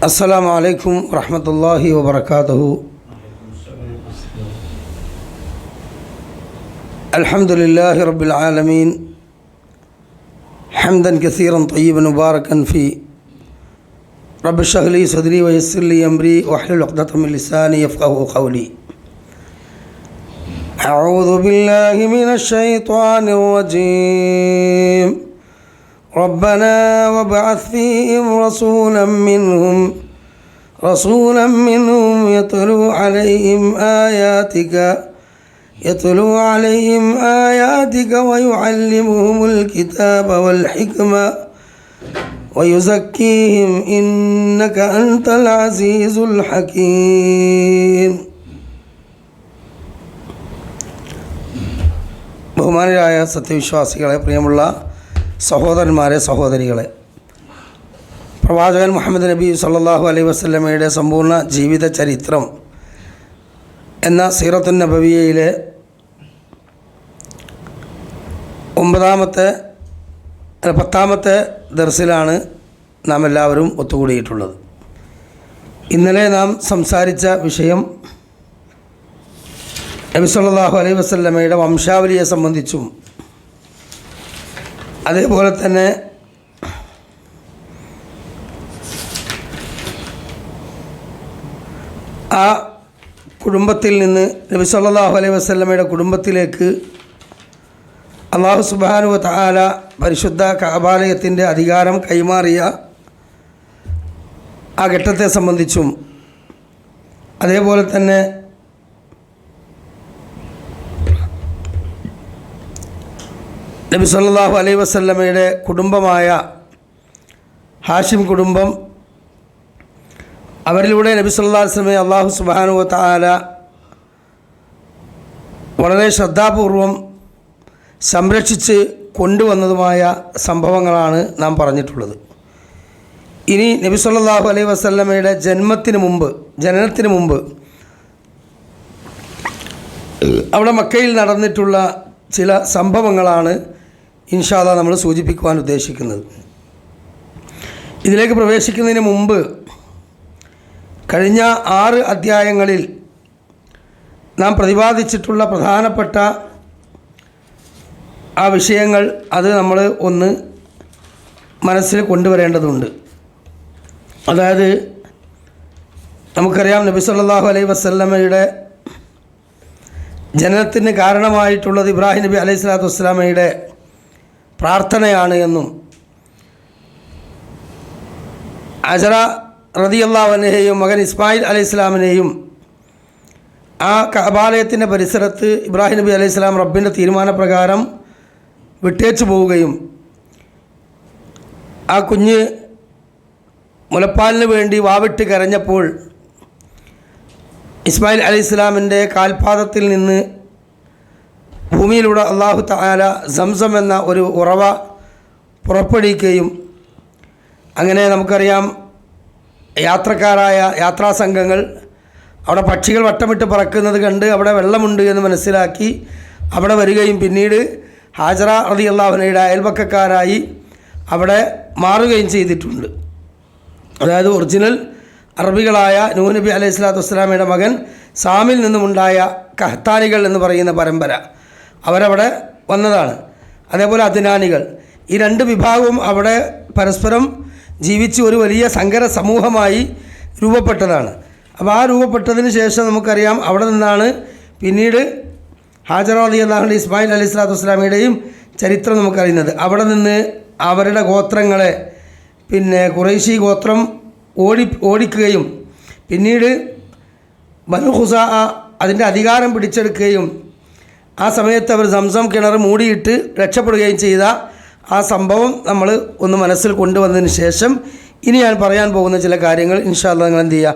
السلام عليكم ورحمة الله وبركاته. الحمد لله رب العالمين حمدا كثيرا طيبا مباركا فيه. رب اشرح لي صدري ويسر لي أمري واحلل عقدة من لساني يفقهوا قولي. أعوذ بالله من الشيطان الرجيم. ربنا وابعث فيهم رسولا منهم يتلو عليهم آياتك ويعلمهم الكتاب والحكمة ويزكيهم إنك أنت العزيز الحكيم. ബഹുമാനരായ സത്യവിശ്വാസികളെ, പ്രിയമുള്ള സഹോദരന്മാരെ, സഹോദരികളെ, പ്രവാചകൻ മുഹമ്മദ് നബി സല്ലല്ലാഹു അലൈഹി വസല്ലമയുടെ സമ്പൂർണ്ണ ജീവിത ചരിത്രം എന്ന സീറത്തുൻ നബവിയയിലെ 10ാമത്തെ ദർസിലാണ് നാം എല്ലാവരും ഒത്തുകൂടിയിട്ടുള്ളത്. ഇന്നലെ നാം സംസാരിച്ച വിഷയം നബി സല്ലല്ലാഹു അലൈഹി വസല്ലമയുടെ വംശാവലിയെ സംബന്ധിച്ചും അതേപോലെ തന്നെ ആ കുടുംബത്തിൽ നിന്ന് നബി സല്ലല്ലാഹു അലൈഹി വസല്ലമയുടെ കുടുംബത്തിലേക്ക് അല്ലാഹു സുബ്ഹാനഹു വ തആല പരിശുദ്ധ കഅബാലയത്തിൻ്റെ അധികാരം കൈമാറിയ ആ ഘട്ടത്തെ സംബന്ധിച്ചും അതേപോലെ തന്നെ നബി സല്ലല്ലാഹു അലൈഹി വസല്ലമയുടെ കുടുംബമായ ഹാഷിം കുടുംബം, അവരിലൂടെ നബി സല്ലല്ലാഹു അലൈഹി വസല്ലമയെ അല്ലാഹു സുബ്ഹാനഹു വ തആല വളരെ ശ്രദ്ധാപൂർവം സംരക്ഷിച്ച് കൊണ്ടുവന്നതുമായ സംഭവങ്ങളാണ് നാം പറഞ്ഞിട്ടുള്ളത്. ഇനി നബി സല്ലല്ലാഹു അലൈഹി വസല്ലമയുടെ ജനനത്തിന് മുമ്പ് അവിടെ മക്കയിൽ നടന്നിട്ടുള്ള ചില സംഭവങ്ങളാണ് ഇൻഷാ അല്ലാഹ് നമ്മൾ സൂചിപ്പിക്കുവാൻ ഉദ്ദേശിക്കുന്നത്. ഇതിലേക്ക് പ്രവേശിക്കുന്നതിന് മുമ്പ് കഴിഞ്ഞ 6 അധ്യായങ്ങളിൽ നാം പ്രതിപാദിച്ചിട്ടുള്ള പ്രധാനപ്പെട്ട ആ വിഷയങ്ങൾ അത് നമ്മൾ ഒന്ന് മനസ്സിൽ കൊണ്ടുവരേണ്ടതുണ്ട്. അതായത് നമുക്കറിയാം, നബി സല്ലല്ലാഹു അലൈഹി വസല്ലമയുടെ ജനനത്തിന് കാരണമായിട്ടുള്ളത് ഇബ്രാഹിം നബി അലൈഹി സ്വലാത്തു വസ്സലാമയുടെ പ്രാർത്ഥനയാണ് എന്നും അജറ റളിയല്ലാഹു അൻഹയെയും മകൻ ഇസ്മായിൽ അലൈഹി സ്വലാമിനെയും ആ കഅബാലയത്തിൻ്റെ പരിസരത്ത് ഇബ്രാഹിം നബി അലൈഹി സ്വലാം റബ്ബിൻ്റെ തീരുമാനപ്രകാരം വിട്ടേച്ചു പോവുകയും ആ കുഞ്ഞ് മുലപ്പാലിന് വേണ്ടി വാവിട്ട് കരഞ്ഞപ്പോൾ ഇസ്മായിൽ അലൈഹി സ്വലാമിൻ്റെ കാൽപാദത്തിൽ നിന്ന് ഭൂമിയിലൂടെ അല്ലാഹു തആല സംസം എന്ന ഒരു ഉറവ പുറപ്പെടുവിക്കുകയും അങ്ങനെ നമുക്കറിയാം, യാത്രക്കാരായ യാത്രാസംഘങ്ങൾ അവിടെ പക്ഷികൾ വട്ടമിട്ട് പറക്കുന്നത് കണ്ട് അവിടെ വെള്ളമുണ്ട് എന്ന് മനസ്സിലാക്കി അവിടെ വരികയും പിന്നീട് ഹാജറ റളിയല്ലാഹു അൻഹയുടെ അയൽപക്കക്കാരായി അവിടെ മാറുകയും ചെയ്തിട്ടുണ്ട്. അതായത് ഒറിജിനൽ അറബികളായ നൂഹ് നബി അലൈഹി സ്വലാത്തു വസ്സലാമയുടെ മകൻ സാമിൽ നിന്നുമുണ്ടായ കഹ്താനികൾ എന്ന് പറയുന്ന പരമ്പര അവരവിടെ വന്നതാണ്. അതേപോലെ അദ്നാനികൾ, ഈ 2 വിഭാഗവും അവിടെ പരസ്പരം ജീവിച്ച് ഒരു വലിയ സങ്കര സമൂഹമായി രൂപപ്പെട്ടതാണ്. അപ്പോൾ ആ രൂപപ്പെട്ടതിന് ശേഷം നമുക്കറിയാം, അവിടെ നിന്നാണ് പിന്നീട് ഹാജറ റളിയല്ലാഹു അൻഹ ഇസ്മായിൽ അലൈഹി സ്വലാത്തു വസ്സലാമയുടെയും ചരിത്രം നമുക്കറിയുന്നത്. അവിടെ നിന്ന് അവരുടെ ഗോത്രങ്ങളെ ഖുറൈശി ഗോത്രം ഓടിക്കുകയും പിന്നീട് ബനു ഖുസാഅ അതിൻ്റെ അധികാരം പിടിച്ചെടുക്കുകയും ആ സമയത്ത് അവർ സംസം കിണർ മൂടിയിട്ട് രക്ഷപ്പെടുകയും ചെയ്ത ആ സംഭവം നമ്മൾ ഒന്ന് മനസ്സിൽ കൊണ്ടുവന്നതിന് ശേഷം ഇനി ഞാൻ പറയാൻ പോകുന്ന ചില കാര്യങ്ങൾ ഇൻഷാ അല്ലാഹ് നിങ്ങൾ എന്ത് ചെയ്യുക,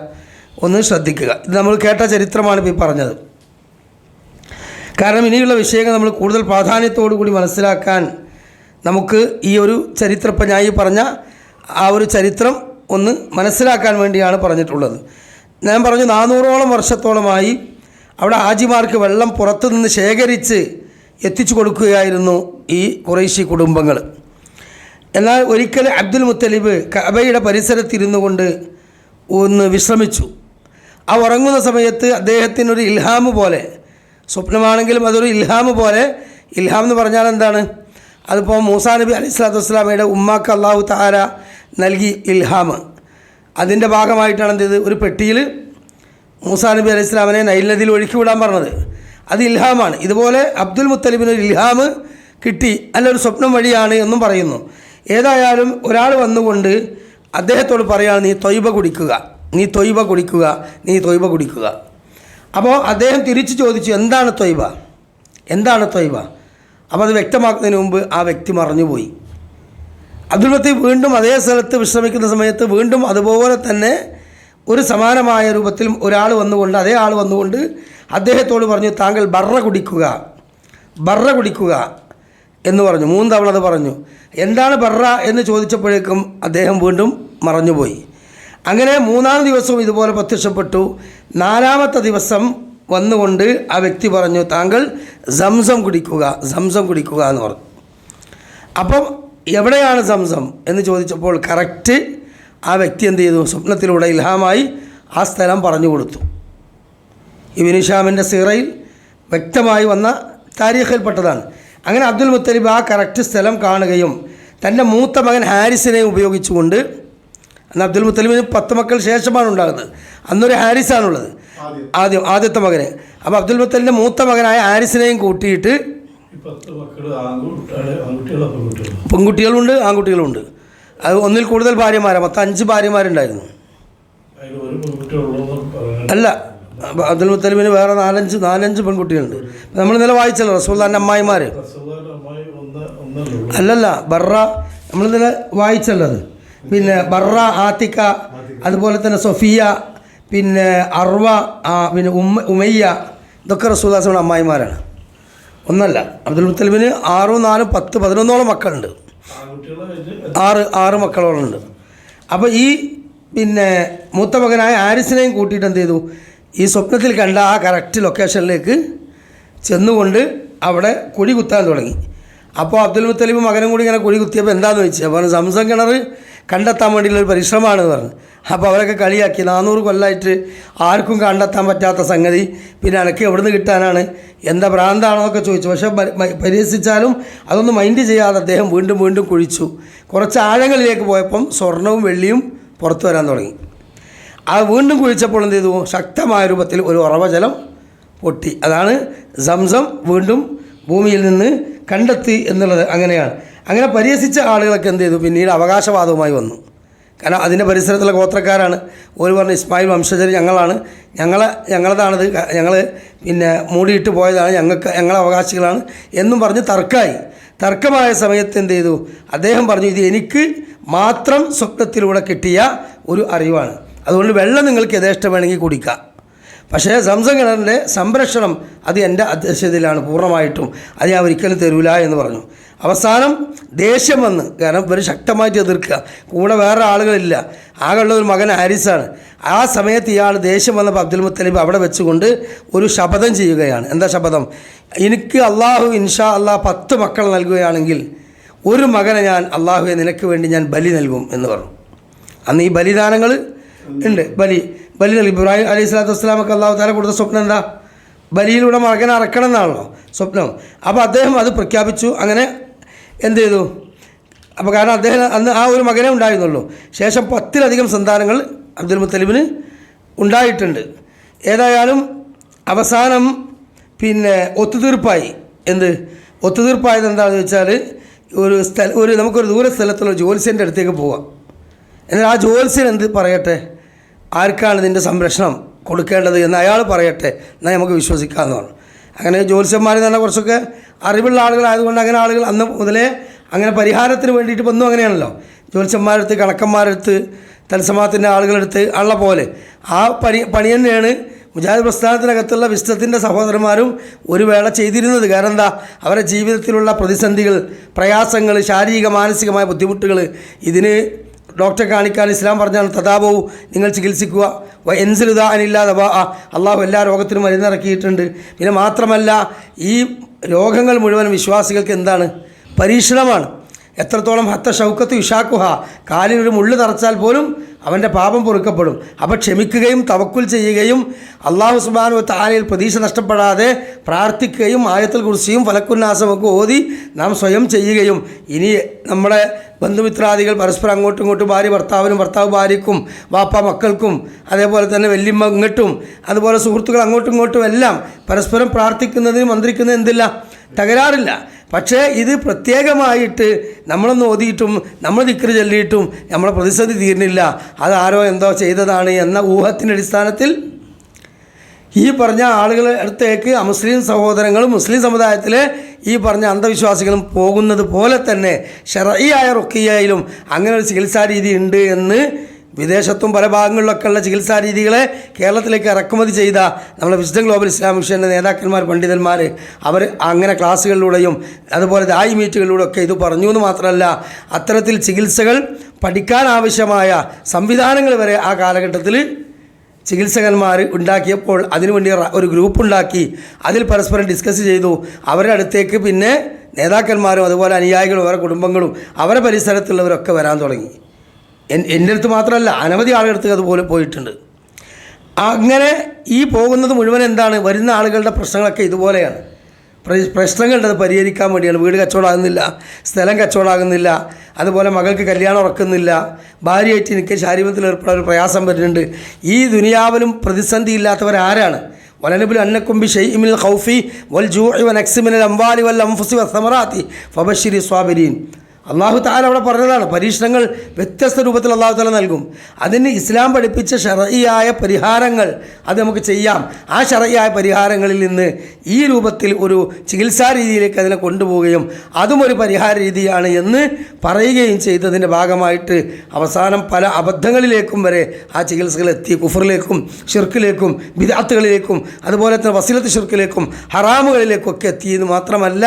ഒന്ന് ശ്രദ്ധിക്കുക. ഇത് നമ്മൾ കേട്ട ചരിത്രമാണ് ഇപ്പോൾ ഈ പറഞ്ഞത്. കാരണം ഇനിയുള്ള വിഷയങ്ങൾ നമ്മൾ കൂടുതൽ പ്രാധാന്യത്തോടു കൂടി മനസ്സിലാക്കാൻ നമുക്ക് ഈ ഒരു ചരിത്രം, ഇപ്പം ഞാൻ ഈ പറഞ്ഞ ആ ഒരു ചരിത്രം ഒന്ന് മനസ്സിലാക്കാൻ വേണ്ടിയാണ് പറഞ്ഞിട്ടുള്ളത്. ഞാൻ പറഞ്ഞു 400ഓളം വർഷത്തോളമായി അവിടെ ഹാജിമാർക്ക് വെള്ളം പുറത്തുനിന്ന് ശേഖരിച്ച് എത്തിച്ചു കൊടുക്കുകയായിരുന്നു ഈ ഖുറൈശി കുടുംബങ്ങൾ. എന്നാൽ ഒരിക്കൽ അബ്ദുൽ മുത്തലിബ് കഅബയുടെ പരിസരത്തിരുന്നു കൊണ്ട് ഒന്ന് വിശ്രമിച്ചു. ആ ഉറങ്ങുന്ന സമയത്ത് അദ്ദേഹത്തിനൊരു ഇൽഹാമ് പോലെ, സ്വപ്നമാണെങ്കിലും അതൊരു ഇൽഹാമ് പോലെ, ഇൽഹാം എന്ന് പറഞ്ഞാൽ എന്താണ്? അതിപ്പോൾ മൂസാ നബി അലൈഹി സ്വലാത്തു വസ്സലാമയുടെ ഉമ്മാക്ക് അള്ളാഹു തആല നൽകി ഇൽഹാം. അതിൻ്റെ ഭാഗമായിട്ടാണ് എന്ത് ചെയ്ത്, ഒരു പെട്ടിയിൽ മൂസാ നബി അലൈഹി സ്വലാമിനെ നൈൽ നദിയിൽ ഒഴുക്കി വിടാൻ പറഞ്ഞത്. അത് ഇൽഹാമാണ്. ഇതുപോലെ അബ്ദുൽ മുത്തലിബിന് ഒരു ഇൽഹാം കിട്ടി, അല്ല ഒരു സ്വപ്നം വഴിയാണ് എന്നും പറയുന്നു. ഏതായാലും ഒരാൾ വന്നുകൊണ്ട് അദ്ദേഹത്തോട് പറയുകയാണ്, നീ ത്വയ്ബ കുടിക്കുക, നീ ത്വയ്ബ കുടിക്കുക, നീ ത്വയ്ബ കുടിക്കുക. അപ്പോൾ അദ്ദേഹം തിരിച്ചു ചോദിച്ചു, എന്താണ് ത്വയ്ബ, എന്താണ് ത്വയ്ബ? അപ്പോൾ അത് വ്യക്തമാക്കുന്നതിന് മുമ്പ് ആ വ്യക്തി മറഞ്ഞുപോയി. അബ്ദുൽ മുത്തലിബ് വീണ്ടും അതേ സ്ഥലത്ത് വിശ്രമിക്കുന്ന സമയത്ത് വീണ്ടും അതുപോലെ തന്നെ ഒരു സമാനമായ രൂപത്തിൽ ഒരാൾ വന്നുകൊണ്ട്, അതേ ആൾ വന്നുകൊണ്ട് അദ്ദേഹത്തോട് പറഞ്ഞു, താങ്കൾ ബർറ കുടിക്കുക, ബർറ കുടിക്കുക എന്ന് പറഞ്ഞു. 3 തവണ അത് പറഞ്ഞു. എന്താണ് ബർറ എന്ന് ചോദിച്ചപ്പോഴേക്കും അദ്ദേഹം വീണ്ടും മറഞ്ഞുപോയി. അങ്ങനെ 3-ാം ദിവസവും ഇതുപോലെ പ്രത്യക്ഷപ്പെട്ടു. 4-ാമത്തെ ദിവസം വന്നുകൊണ്ട് ആ വ്യക്തി പറഞ്ഞു, താങ്കൾ സംസം കുടിക്കുക, സംസം കുടിക്കുക എന്ന് പറഞ്ഞു. അപ്പം എവിടെയാണ് സംസം എന്ന് ചോദിച്ചപ്പോൾ കറക്റ്റ് ആ വ്യക്തി എന്ത് ചെയ്തു, സ്വപ്നത്തിലൂടെ ഇൽഹാമായി ആ സ്ഥലം പറഞ്ഞു കൊടുത്തു. ഇബ്നു ഹിശാമിൻ്റെ സീറയിൽ വ്യക്തമായി വന്ന താരീഖിൽപ്പെട്ടതാണ്. അങ്ങനെ അബ്ദുൽ മുത്തലിബ് ആ കറക്റ്റ് സ്ഥലം കാണുകയും തൻ്റെ മൂത്ത മകൻ ഹാരിസിനെ ഉപയോഗിച്ചുകൊണ്ട്, അന്ന് അബ്ദുൽ മുത്തലിബിന് 10 മക്കൾ ശേഷമാണ് ഉണ്ടാകുന്നത്, അന്നൊരു ഹാരിസാണുള്ളത്, ആദ്യത്തെ മകന്. അപ്പോൾ അബ്ദുൽ മുത്തലിൻ്റെ മൂത്ത മകനായ ഹാരിസിനെയും കൂട്ടിയിട്ട്, പെൺകുട്ടികളുണ്ട് ആൺകുട്ടികളുണ്ട്, അത് ഒന്നിൽ കൂടുതൽ ഭാര്യമാരാണ്, മൊത്തം 5 ഭാര്യമാരുണ്ടായിരുന്നു. അല്ല, അബ്ദുൽ മുത്തലിബിന് വേറെ 4-5 പെൺകുട്ടികളുണ്ട്. നമ്മൾ ഇന്നലെ വായിച്ചല്ലോ റസൂലുള്ളാഹിന്റെ അമ്മായിമാർ, അല്ലല്ല ബർറ, നമ്മൾ ഇന്നലെ വായിച്ചല്ലോ അത്. പിന്നെ ബർറ, ആത്തിക്ക, അതുപോലെ തന്നെ സൊഫിയ, പിന്നെ അർവ, പിന്നെ ഉമയ്യ, ഇതൊക്കെ റസൂലുള്ളാഹിയുടെ അമ്മായിമാരാണ്, ഒന്നല്ല. അബ്ദുൽ മുത്തലിബിന് 6, 4, 10, 11ഓളം മക്കളുണ്ട്, 6 മക്കളോളുണ്ട്. അപ്പോൾ ഈ പിന്നെ മൂത്ത മകനായ ഹാരിസിനെയും കൂട്ടിയിട്ട് എന്ത് ചെയ്തു, ഈ സ്വപ്നത്തിൽ കണ്ട ആ കറക്റ്റ് ലൊക്കേഷനിലേക്ക് ചെന്നുകൊണ്ട് അവിടെ കുഴി കുത്താൻ തുടങ്ങി. അപ്പോൾ അബ്ദുൽ മുത്തലിബ് മകനും കൂടി ഇങ്ങനെ കുഴി കുത്തിയപ്പോൾ എന്താണെന്ന് വെച്ചു, അപ്പോൾ സംസം കിണർ കണ്ടെത്താൻ വേണ്ടിയുള്ളൊരു പരിശ്രമമാണെന്ന് പറഞ്ഞു. അപ്പോൾ അവരൊക്കെ കളിയാക്കി, 400 കൊല്ലമായിട്ട് ആർക്കും കണ്ടെത്താൻ പറ്റാത്ത സംഗതി, പിന്നെ അനക്ക് എവിടെ നിന്ന് കിട്ടാനാണ്, എന്താ ഭ്രാന്താണോ എന്നൊക്കെ ചോദിച്ചു. പക്ഷേ പരിഹസിച്ചാലും അതൊന്നും മൈൻഡ് ചെയ്യാതെ അദ്ദേഹം വീണ്ടും വീണ്ടും കുഴിച്ചു. കുറച്ച് ആഴങ്ങളിലേക്ക് പോയപ്പം സ്വർണവും വെള്ളിയും പുറത്തു വരാൻ തുടങ്ങി. അത് വീണ്ടും കുഴിച്ചപ്പോൾ എന്ത് ചെയ്തു, ശക്തമായ രൂപത്തിൽ ഒരു ഉറവജലം പൊട്ടി. അതാണ് സംസം വീണ്ടും ഭൂമിയിൽ നിന്ന് കണ്ടെത്തി എന്നുള്ളത്. അങ്ങനെയാണ്. അങ്ങനെ പരിഹസിച്ച ആളുകളൊക്കെ എന്ത് ചെയ്തു, പിന്നീട് അവകാശവാദവുമായി വന്നു. കാരണം അതിൻ്റെ പരിസരത്തുള്ള ഗോത്രക്കാരാണ്. ഒരു പറഞ്ഞു ഇസ്മായിൽ വംശജർ ഞങ്ങളാണ്, ഞങ്ങളതാണത്, ഞങ്ങൾ പിന്നെ മൂടിയിട്ട് പോയതാണ്, ഞങ്ങളെ അവകാശികളാണ് എന്നും പറഞ്ഞ് തർക്കമായ സമയത്ത് എന്ത് ചെയ്തു, അദ്ദേഹം പറഞ്ഞു, ഇത് എനിക്ക് മാത്രം സ്വപ്നത്തിലൂടെ കിട്ടിയ ഒരു അറിവാണ്, അതുകൊണ്ട് വെള്ളം നിങ്ങൾക്ക് യഥേഷ്ടം വേണമെങ്കിൽ കുടിക്കാം, പക്ഷേ സംസം കിണറിൻ്റെ സംരക്ഷണം അത് എൻ്റെ അധ്യക്ഷതയിലാണ് പൂർണ്ണമായിട്ടും, അത് ഞാൻ ഒരിക്കലും തരൂല എന്ന് പറഞ്ഞു. അവസാനം ദേഷ്യം വന്ന്, കാരണം ഇവർ ശക്തമായിട്ട് എതിർക്കുക, കൂടെ വേറെ ആളുകളില്ല, ആകെയുള്ള ഒരു മകൻ ഹാരിസാണ്. ആ സമയത്ത് ഇയാൾ ദേഷ്യം വന്നപ്പോൾ അബ്ദുൽ മുത്തലിബ് അവിടെ വെച്ചുകൊണ്ട് ഒരു ശപഥം ചെയ്യുകയാണ്. എന്താ ശപഥം? എനിക്ക് അള്ളാഹു ഇൻഷാ അള്ളാഹ് 10 മക്കൾ നൽകുകയാണെങ്കിൽ ഒരു മകനെ ഞാൻ അള്ളാഹുവെ നിനക്ക് വേണ്ടി ഞാൻ ബലി നൽകും എന്ന് പറഞ്ഞു. അന്ന് ഈ ബലിദാനങ്ങൾ ഉണ്ട്, ബലി നൽകി. ഇബ്രാഹിം അലൈഹി സ്വലാത്തു വസ്സലാമൊക്കെ അള്ളാഹു താല കൊടുത്ത സ്വപ്നം എന്താ? ബലിയിലൂടെ മകനെ അറക്കണം എന്നാണല്ലോ സ്വപ്നം. അപ്പോൾ അദ്ദേഹം അത് പ്രഖ്യാപിച്ചു. അങ്ങനെ എന്ത് ചെയ്തു? അപ്പോൾ കാരണം അദ്ദേഹം അന്ന് ആ ഒരു മകനെ ഉണ്ടായിരുന്നുള്ളൂ. ശേഷം 10-ലധികം സന്താനങ്ങൾ അബ്ദുൽ മുത്തലിബിന് ഉണ്ടായിട്ടുണ്ട്. ഏതായാലും അവസാനം പിന്നെ ഒത്തുതീർപ്പായി. ഒത്തുതീർപ്പായത് എന്താണെന്ന് വെച്ചാൽ, നമുക്കൊരു ദൂര സ്ഥലത്തുള്ള ജ്യോത്സ്യൻ്റെ അടുത്തേക്ക് പോവാം. എന്നാൽ ആ ജ്യോത്സ്യൻ എന്ത് പറയട്ടെ, ആർക്കാണ് ഇതിൻ്റെ സംരക്ഷണം കൊടുക്കേണ്ടത് എന്ന് അയാൾ പറയട്ടെ, എന്നാൽ നമുക്ക് വിശ്വസിക്കാമെന്ന് പറഞ്ഞു. അങ്ങനെ ജ്യോത്സ്യന്മാർ തന്നെ കുറച്ചൊക്കെ അറിവുള്ള ആളുകളായതുകൊണ്ട് അങ്ങനെ ആളുകൾ അന്ന് മുതലേ അങ്ങനെ പരിഹാരത്തിന് വേണ്ടിയിട്ട് വന്നു. അങ്ങനെയാണല്ലോ, ജ്യോത്സ്യന്മാരെടുത്ത്, കണക്കന്മാരെടുത്ത്, തത്സമാത്തിൻ്റെ ആളുകളെടുത്ത് ഉള്ള പോലെ ആ പണി തന്നെയാണ് മുജാഹിദ് പ്രസ്ഥാനത്തിനകത്തുള്ള വിശ്വത്തിൻ്റെ സഹോദരന്മാരും ഒരു വേള ചെയ്തിരുന്നത്. കാരണം എന്താ, അവരുടെ ജീവിതത്തിലുള്ള പ്രതിസന്ധികൾ, പ്രയാസങ്ങൾ, ശാരീരിക മാനസികമായ ബുദ്ധിമുട്ടുകൾ, ഇതിന് ഡോക്ടറെ കാണിക്കാൻ ഇസ്ലാം പറഞ്ഞാണ് തദാബവും, നിങ്ങൾ ചികിത്സിക്കുക. എൻസിലുദാ അനില്ലാതെ അള്ളാഹു എല്ലാ രോഗത്തിനും മരുന്നിറക്കിയിട്ടുണ്ട്. പിന്നെ മാത്രമല്ല, ഈ രോഗങ്ങൾ മുഴുവൻ വിശ്വാസികൾക്ക് എന്താണ്? പരീക്ഷണമാണ്. എത്രത്തോളം ഹത്ത ഷൗക്കത്ത് യുഷാക്കുഹ, കാലിനൊരു മുള്ളു തറച്ചാൽ പോലും അവൻ്റെ പാപം പൊറുക്കപ്പെടും. അപ്പോൾ ക്ഷമിക്കുകയും തവക്കുൽ ചെയ്യുകയും അള്ളാഹു സുബ്ഹാനഹു വ തആലയിൽ പ്രതീക്ഷ നഷ്ടപ്പെടാതെ പ്രാർത്ഥിക്കുകയും ആയത്തുൽ കുർസിയും ഫലക്കുന്നാസമൊക്കെ ഓതി നാം സ്വയം ചെയ്യുകയും ഇനി നമ്മുടെ ബന്ധുമിത്രാദികൾ പരസ്പരം അങ്ങോട്ടും ഇങ്ങോട്ടും ഭാര്യ ഭർത്താവിനും ഭർത്താവ് ഭാര്യയ്ക്കും വാപ്പ മക്കൾക്കും അതേപോലെ തന്നെ വല്യമ്മ ഇങ്ങോട്ടും അതുപോലെ സുഹൃത്തുക്കൾ അങ്ങോട്ടും ഇങ്ങോട്ടും എല്ലാം പരസ്പരം പ്രാർത്ഥിക്കുന്നതിന് മന്ത്രിക്കുന്നതിന് എന്തില്ല, തകരാറില്ല. പക്ഷേ ഇത് പ്രത്യേകമായിട്ട് നമ്മളൊന്ന് ഓതിയിട്ടും നമ്മൾ ദിക്ർ ചൊല്ലിയിട്ടും നമ്മളെ പ്രതിസന്ധി തീരുന്നില്ല, അതാരോ എന്തോ ചെയ്തതാണ് എന്ന ഊഹത്തിൻ്റെ അടിസ്ഥാനത്തിൽ ഈ പറഞ്ഞ ആളുകളെ അടുത്തേക്ക് അമുസ്ലിം സഹോദരങ്ങളും മുസ്ലിം സമുദായത്തിലെ ഈ പറഞ്ഞ അന്ധവിശ്വാസികളും പോകുന്നത് പോലെ തന്നെ ശർഈയായ റുഖിയയിലും അങ്ങനെ ഒരു ചികിത്സാ രീതി ഉണ്ട് എന്ന് വിദേശത്തും പല ഭാഗങ്ങളിലൊക്കെ ഉള്ള ചികിത്സാ രീതികളെ കേരളത്തിലേക്ക് ഇറക്കുമതി ചെയ്ത നമ്മളെ വിസ്ഡം ഗ്ലോബൽ ഇസ്ലാമിക് മിഷൻ്റെ നേതാക്കന്മാർ പണ്ഡിതന്മാർ അവർ അങ്ങനെ ക്ലാസ്സുകളിലൂടെയും അതുപോലെ ദായി മീറ്റുകളിലൂടെയൊക്കെ ഇത് പറഞ്ഞു എന്ന് മാത്രമല്ല, അത്തരത്തിൽ ചികിത്സകൾ പഠിക്കാനാവശ്യമായ സംവിധാനങ്ങൾ വരെ ആ കാലഘട്ടത്തിൽ ചികിത്സകന്മാർ ഉണ്ടാക്കിയപ്പോൾ അതിനുവേണ്ടി ഒരു ഗ്രൂപ്പ് ഉണ്ടാക്കി അതിൽ പരസ്പരം ഡിസ്കസ് ചെയ്തു. അവരുടെ അടുത്തേക്ക് പിന്നെ നേതാക്കന്മാരും അതുപോലെ അനുയായികളും അവരുടെ കുടുംബങ്ങളും അവരുടെ പരിസരത്തുള്ളവരൊക്കെ വരാൻ തുടങ്ങി. എൻ്റെ അടുത്ത് മാത്രമല്ല അനവധി ആളുകൾക്ക് അതുപോലെ പോയിട്ടുണ്ട്. അങ്ങനെ ഈ പോകുന്നത് മുഴുവൻ എന്താണ്, വരുന്ന ആളുകളുടെ പ്രശ്നങ്ങളൊക്കെ ഇതുപോലെയാണ്. പ്രശ്നങ്ങളുടെ പരിഹരിക്കാൻ വേണ്ടിയാണ്. വീട് കച്ചവടമാകുന്നില്ല, സ്ഥലം കച്ചവടമാകുന്നില്ല, അതുപോലെ മകൾക്ക് കല്യാണം ഉറക്കുന്നില്ല, ഭാര്യയായിട്ട് എനിക്ക് ശാരീരത്തിൽ ഏർപ്പെടാൻ ഒരു പ്രയാസം വരുന്നുണ്ട്. ഈ ദുനിയാവിലും പ്രതിസന്ധി ഇല്ലാത്തവരാരാണ്? വലനബുൽ അന്നക്കും ബി ഷൈഇൻ മിനൽ ഖൗഫി വൽ ജൂഇ വനക്സി മിനൽ അംവാലി വൽ അൻഫുസി വസ്സമറാത്തി ഫബശ്ശിരി സ്വാബിരീൻ. അള്ളാഹു തആല അവിടെ പറഞ്ഞതാണ്, പരീക്ഷണങ്ങൾ വ്യത്യസ്ത രൂപത്തിൽ അള്ളാഹു തആല നൽകും. അതിന് ഇസ്ലാം പഠിപ്പിച്ച ശർഈയായ പരിഹാരങ്ങൾ അത് നമുക്ക് ചെയ്യാം. ആ ശർഈയായ പരിഹാരങ്ങളിൽ നിന്ന് ഈ രൂപത്തിൽ ഒരു ചികിത്സാ രീതിയിലേക്ക് അതിനെ കൊണ്ടുപോവുകയും അതും ഒരു പരിഹാര രീതിയാണ് എന്ന് പറയുകയും ചെയ്തതിൻ്റെ ഭാഗമായിട്ട് അവസാനം പല അബദ്ധങ്ങളിലേക്കും വരെ ആ ചികിത്സകൾ എത്തി. കുഫറിലേക്കും ഷിർക്കിലേക്കും ബിദ്അത്തുകളിലേക്കും അതുപോലെ തന്നെ വസീലത്ത് ഷിർക്കിലേക്കും ഹറാമുകളിലേക്കൊക്കെ എത്തിയെന്ന് മാത്രമല്ല,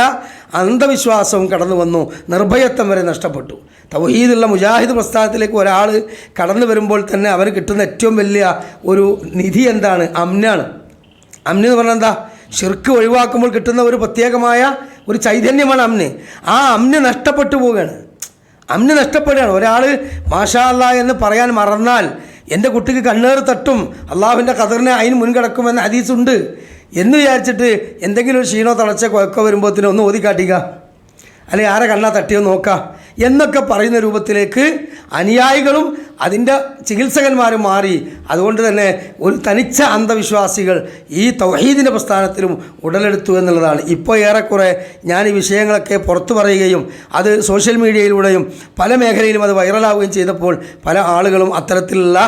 അന്ധവിശ്വാസവും കടന്നു വന്നു, നിർഭയത്വം വരെ നഷ്ടപ്പെട്ടു. തൗഹീദുള്ള മുജാഹിദ് പ്രസ്ഥാനത്തിലേക്ക് ഒരാൾ കടന്നു വരുമ്പോൾ തന്നെ അവന് കിട്ടുന്ന ഏറ്റവും വലിയ ഒരു നിധി എന്താണ്? അമ്നാണ്. അമ്ന് എന്ന് പറഞ്ഞാൽ എന്താ? ഷിർക്ക് ഒഴിവാക്കുമ്പോൾ കിട്ടുന്ന ഒരു പ്രത്യേകമായ ഒരു ചൈതന്യമാണ് അമ്ന്. ആ അമ്ന് നഷ്ടപ്പെട്ടു പോവുകയാണ്. അമ്ന് നഷ്ടപ്പെടുകയാണ്. ഒരാൾ മാഷാ അല്ലാ എന്ന് പറയാൻ മറന്നാൽ എൻ്റെ കുട്ടിക്ക് കണ്ണേറ് തട്ടും, അള്ളാഹുവിൻ്റെ ഖദറിനെ അതിന് മുൻകടക്കുമെന്ന ഹദീസുണ്ട് എന്ന് വിചാരിച്ചിട്ട് എന്തെങ്കിലും ഒരു ക്ഷീണോ തളച്ച കുഴക്കോ വരുമ്പോഴത്തേനും ഒന്ന് ഓതിക്കാട്ടിക്കുക, അല്ലെങ്കിൽ ആരെ കണ്ണാ തട്ടിയോ നോക്കാം എന്നൊക്കെ പറയുന്ന രൂപത്തിലേക്ക് അനുയായികളും അതിൻ്റെ ചികിത്സകന്മാരും മാറി. അതുകൊണ്ട് തന്നെ ഒരു തനിച്ച അന്ധവിശ്വാസികൾ ഈ തൗഹീദിൻ്റെ പ്രസ്ഥാനത്തിലും ഉടലെടുത്തു എന്നുള്ളതാണ്. ഇപ്പോൾ ഏറെക്കുറെ ഞാൻ ഈ വിഷയങ്ങളൊക്കെ പുറത്തു പറയുകയും അത് സോഷ്യൽ മീഡിയയിലൂടെയും പല മേഖലയിലും അത് വൈറലാവുകയും ചെയ്തപ്പോൾ പല ആളുകളും അത്തരത്തിലുള്ള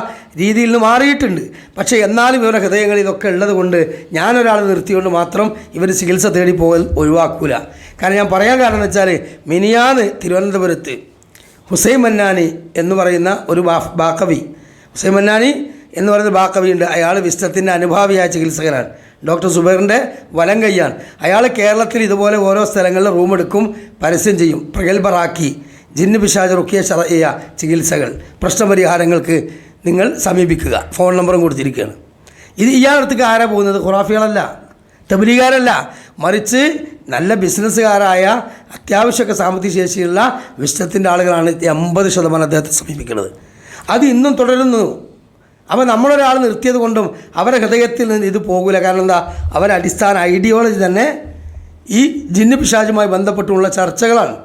രീതിയിൽ നിന്ന് മാറിയിട്ടുണ്ട്. പക്ഷേ എന്നാലും ഇവരുടെ ഹൃദയങ്ങളിൽ ഇതൊക്കെ ഉള്ളത് കൊണ്ട് ഞാനൊരാൾ നിർത്തിക്കൊണ്ട് മാത്രം ഇവർ ചികിത്സ തേടി പോകൽ ഒഴിവാക്കൂല. കാരണം ഞാൻ പറയാൻ കാരണം എന്ന് വെച്ചാൽ മിനിയാന്ന് തിരുവനന്തപുരത്ത് ഹുസൈൻ മന്നാനി എന്ന് പറയുന്ന ഒരു ബാക്കവി, ഹുസൈൻ മന്നാനി എന്ന് പറയുന്ന ബാക്കവിയുണ്ട്. അയാൾ വിസ്ഡത്തിൻ്റെ അനുഭാവിയായ ചികിത്സകനാണ്. ഡോക്ടർ സുബൈറിൻ്റെ വലം കൈയാണ്. അയാൾ കേരളത്തിൽ ഇതുപോലെ ഓരോ സ്ഥലങ്ങളിൽ റൂമെടുക്കും, പരസ്യം ചെയ്യും. പ്രഗത്ഭറാക്കി ജിന്ന് പിശാച് റുഖിയ ശർഈയ ചികിത്സകൾ, പ്രശ്നപരിഹാരങ്ങൾക്ക് നിങ്ങൾ സമീപിക്കുക. ഫോൺ നമ്പറും കൊടുത്തിരിക്കുകയാണ്. ഇത് ഇയാളടുത്തേക്ക് ആരാ പോകുന്നത്? ഖുറാഫികളല്ല, തബ്ലീഗുകാരല്ല, മറിച്ച് നല്ല ബിസിനസ്സുകാരായ അത്യാവശ്യമൊക്കെ സാമ്പത്തിക ശേഷിയുള്ള വിശ്വത്തിൻ്റെ ആളുകളാണ് 80% അദ്ദേഹത്തെ സമീപിക്കുന്നത്. അത് ഇന്നും തുടരുന്നു. അപ്പോൾ നമ്മളൊരാൾ നിർത്തിയത് കൊണ്ടും അവരുടെ ഹൃദയത്തിൽ നിന്ന് ഇത് പോകില്ല. കാരണം എന്താ? അവരുടെ അടിസ്ഥാന ഐഡിയോളജി തന്നെ ഈ ജിന്ന് പിശാചുമായി ബന്ധപ്പെട്ടുള്ള ചർച്ചകളാണ്.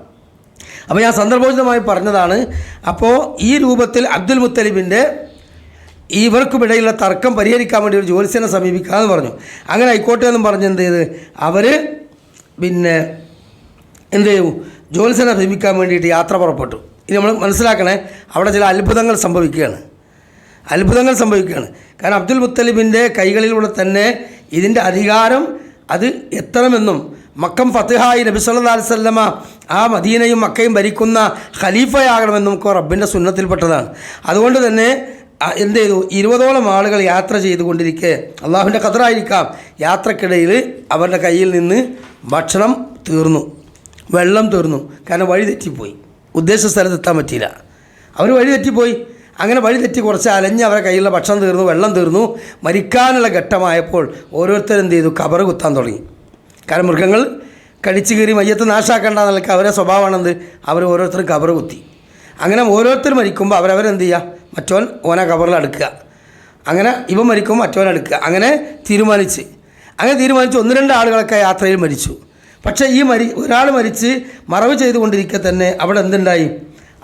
അപ്പോൾ ഞാൻ സന്ദർഭോചിതമായി പറഞ്ഞതാണ്. അപ്പോൾ ഈ രൂപത്തിൽ അബ്ദുൽ മുത്തലിബിൻ്റെ ഇവർക്കുമിടയിലുള്ള തർക്കം പരിഹരിക്കാൻ വേണ്ടി ഒരു ജ്യോത്സ്യനെ സമീപിക്കാമെന്ന് പറഞ്ഞു. അങ്ങനെ ആയിക്കോട്ടെ എന്നും പറഞ്ഞ് എന്ത് ചെയ്ത് അവർ പിന്നെ എന്ത് ചെയ്യും, ജ്യോത്സ്യനെ സമീപിക്കാൻ വേണ്ടിയിട്ട് യാത്ര പുറപ്പെട്ടു. ഇനി നമ്മൾ മനസ്സിലാക്കണേ, അവിടെ ചില അത്ഭുതങ്ങൾ സംഭവിക്കുകയാണ്. കാരണം അബ്ദുൽ മുത്തലിബിൻ്റെ കൈകളിലൂടെ തന്നെ ഇതിൻ്റെ അധികാരം അത് എത്തണമെന്നും മക്കം ഫത്ഹായി നബി സല്ലല്ലാഹു അലൈഹി വസല്ലമ ആ മദീനയും മക്കയും ഭരിക്കുന്ന ഖലീഫയാകണമെന്നും ഒക്കെ റബ്ബിൻ്റെ സുന്നത്തിൽപ്പെട്ടതാണ്. അതുകൊണ്ട് തന്നെ എന്ത് ചെയ്തു, 20ഓളം ആളുകൾ യാത്ര ചെയ്തുകൊണ്ടിരിക്കെ, അള്ളാഹുവിൻ്റെ ഖദറായിരിക്കാം, യാത്രക്കിടയിൽ അവരുടെ കയ്യിൽ നിന്ന് ഭക്ഷണം തീർന്നു, വെള്ളം തീർന്നു. കാരണം വഴി തെറ്റിപ്പോയി, ഉദ്ദേശ സ്ഥലത്തെത്താൻ പറ്റിയില്ല. അവർ വഴി തെറ്റിപ്പോയി. അങ്ങനെ വഴി തെറ്റി കുറച്ച് അലഞ്ഞ് അവരുടെ കയ്യിലുള്ള ഭക്ഷണം തീർന്നു, വെള്ളം തീർന്നു. മരിക്കാനുള്ള ഘട്ടമായപ്പോൾ ഓരോരുത്തരും എന്ത് ചെയ്തു, ഖബറ് കുത്താൻ തുടങ്ങി. കാരണം മൃഗങ്ങൾ കടിച്ചു കീറി മയ്യത്ത് നാശാക്കേണ്ട നിലയ്ക്ക് അവരെ സ്വഭാവമാണെന്ത്, അവർ ഓരോരുത്തരും കബറ് കുത്തി. അങ്ങനെ ഓരോരുത്തർ മരിക്കുമ്പോൾ അവരവരെന്ത് ചെയ്യുക, മറ്റോൻ ഓനെ കബറിൽ അടുക്കുക, അങ്ങനെ ഇവൻ മരിക്കുമ്പോൾ മറ്റോൻ അടുക്കുക, അങ്ങനെ തീരുമാനിച്ച് 1-2 ആളുകളൊക്കെ യാത്രയിൽ മരിച്ചു. പക്ഷേ ഈ ഒരാൾ മരിച്ച് മറവ് ചെയ്തുകൊണ്ടിരിക്കെ തന്നെ അവിടെ എന്തുണ്ടായി,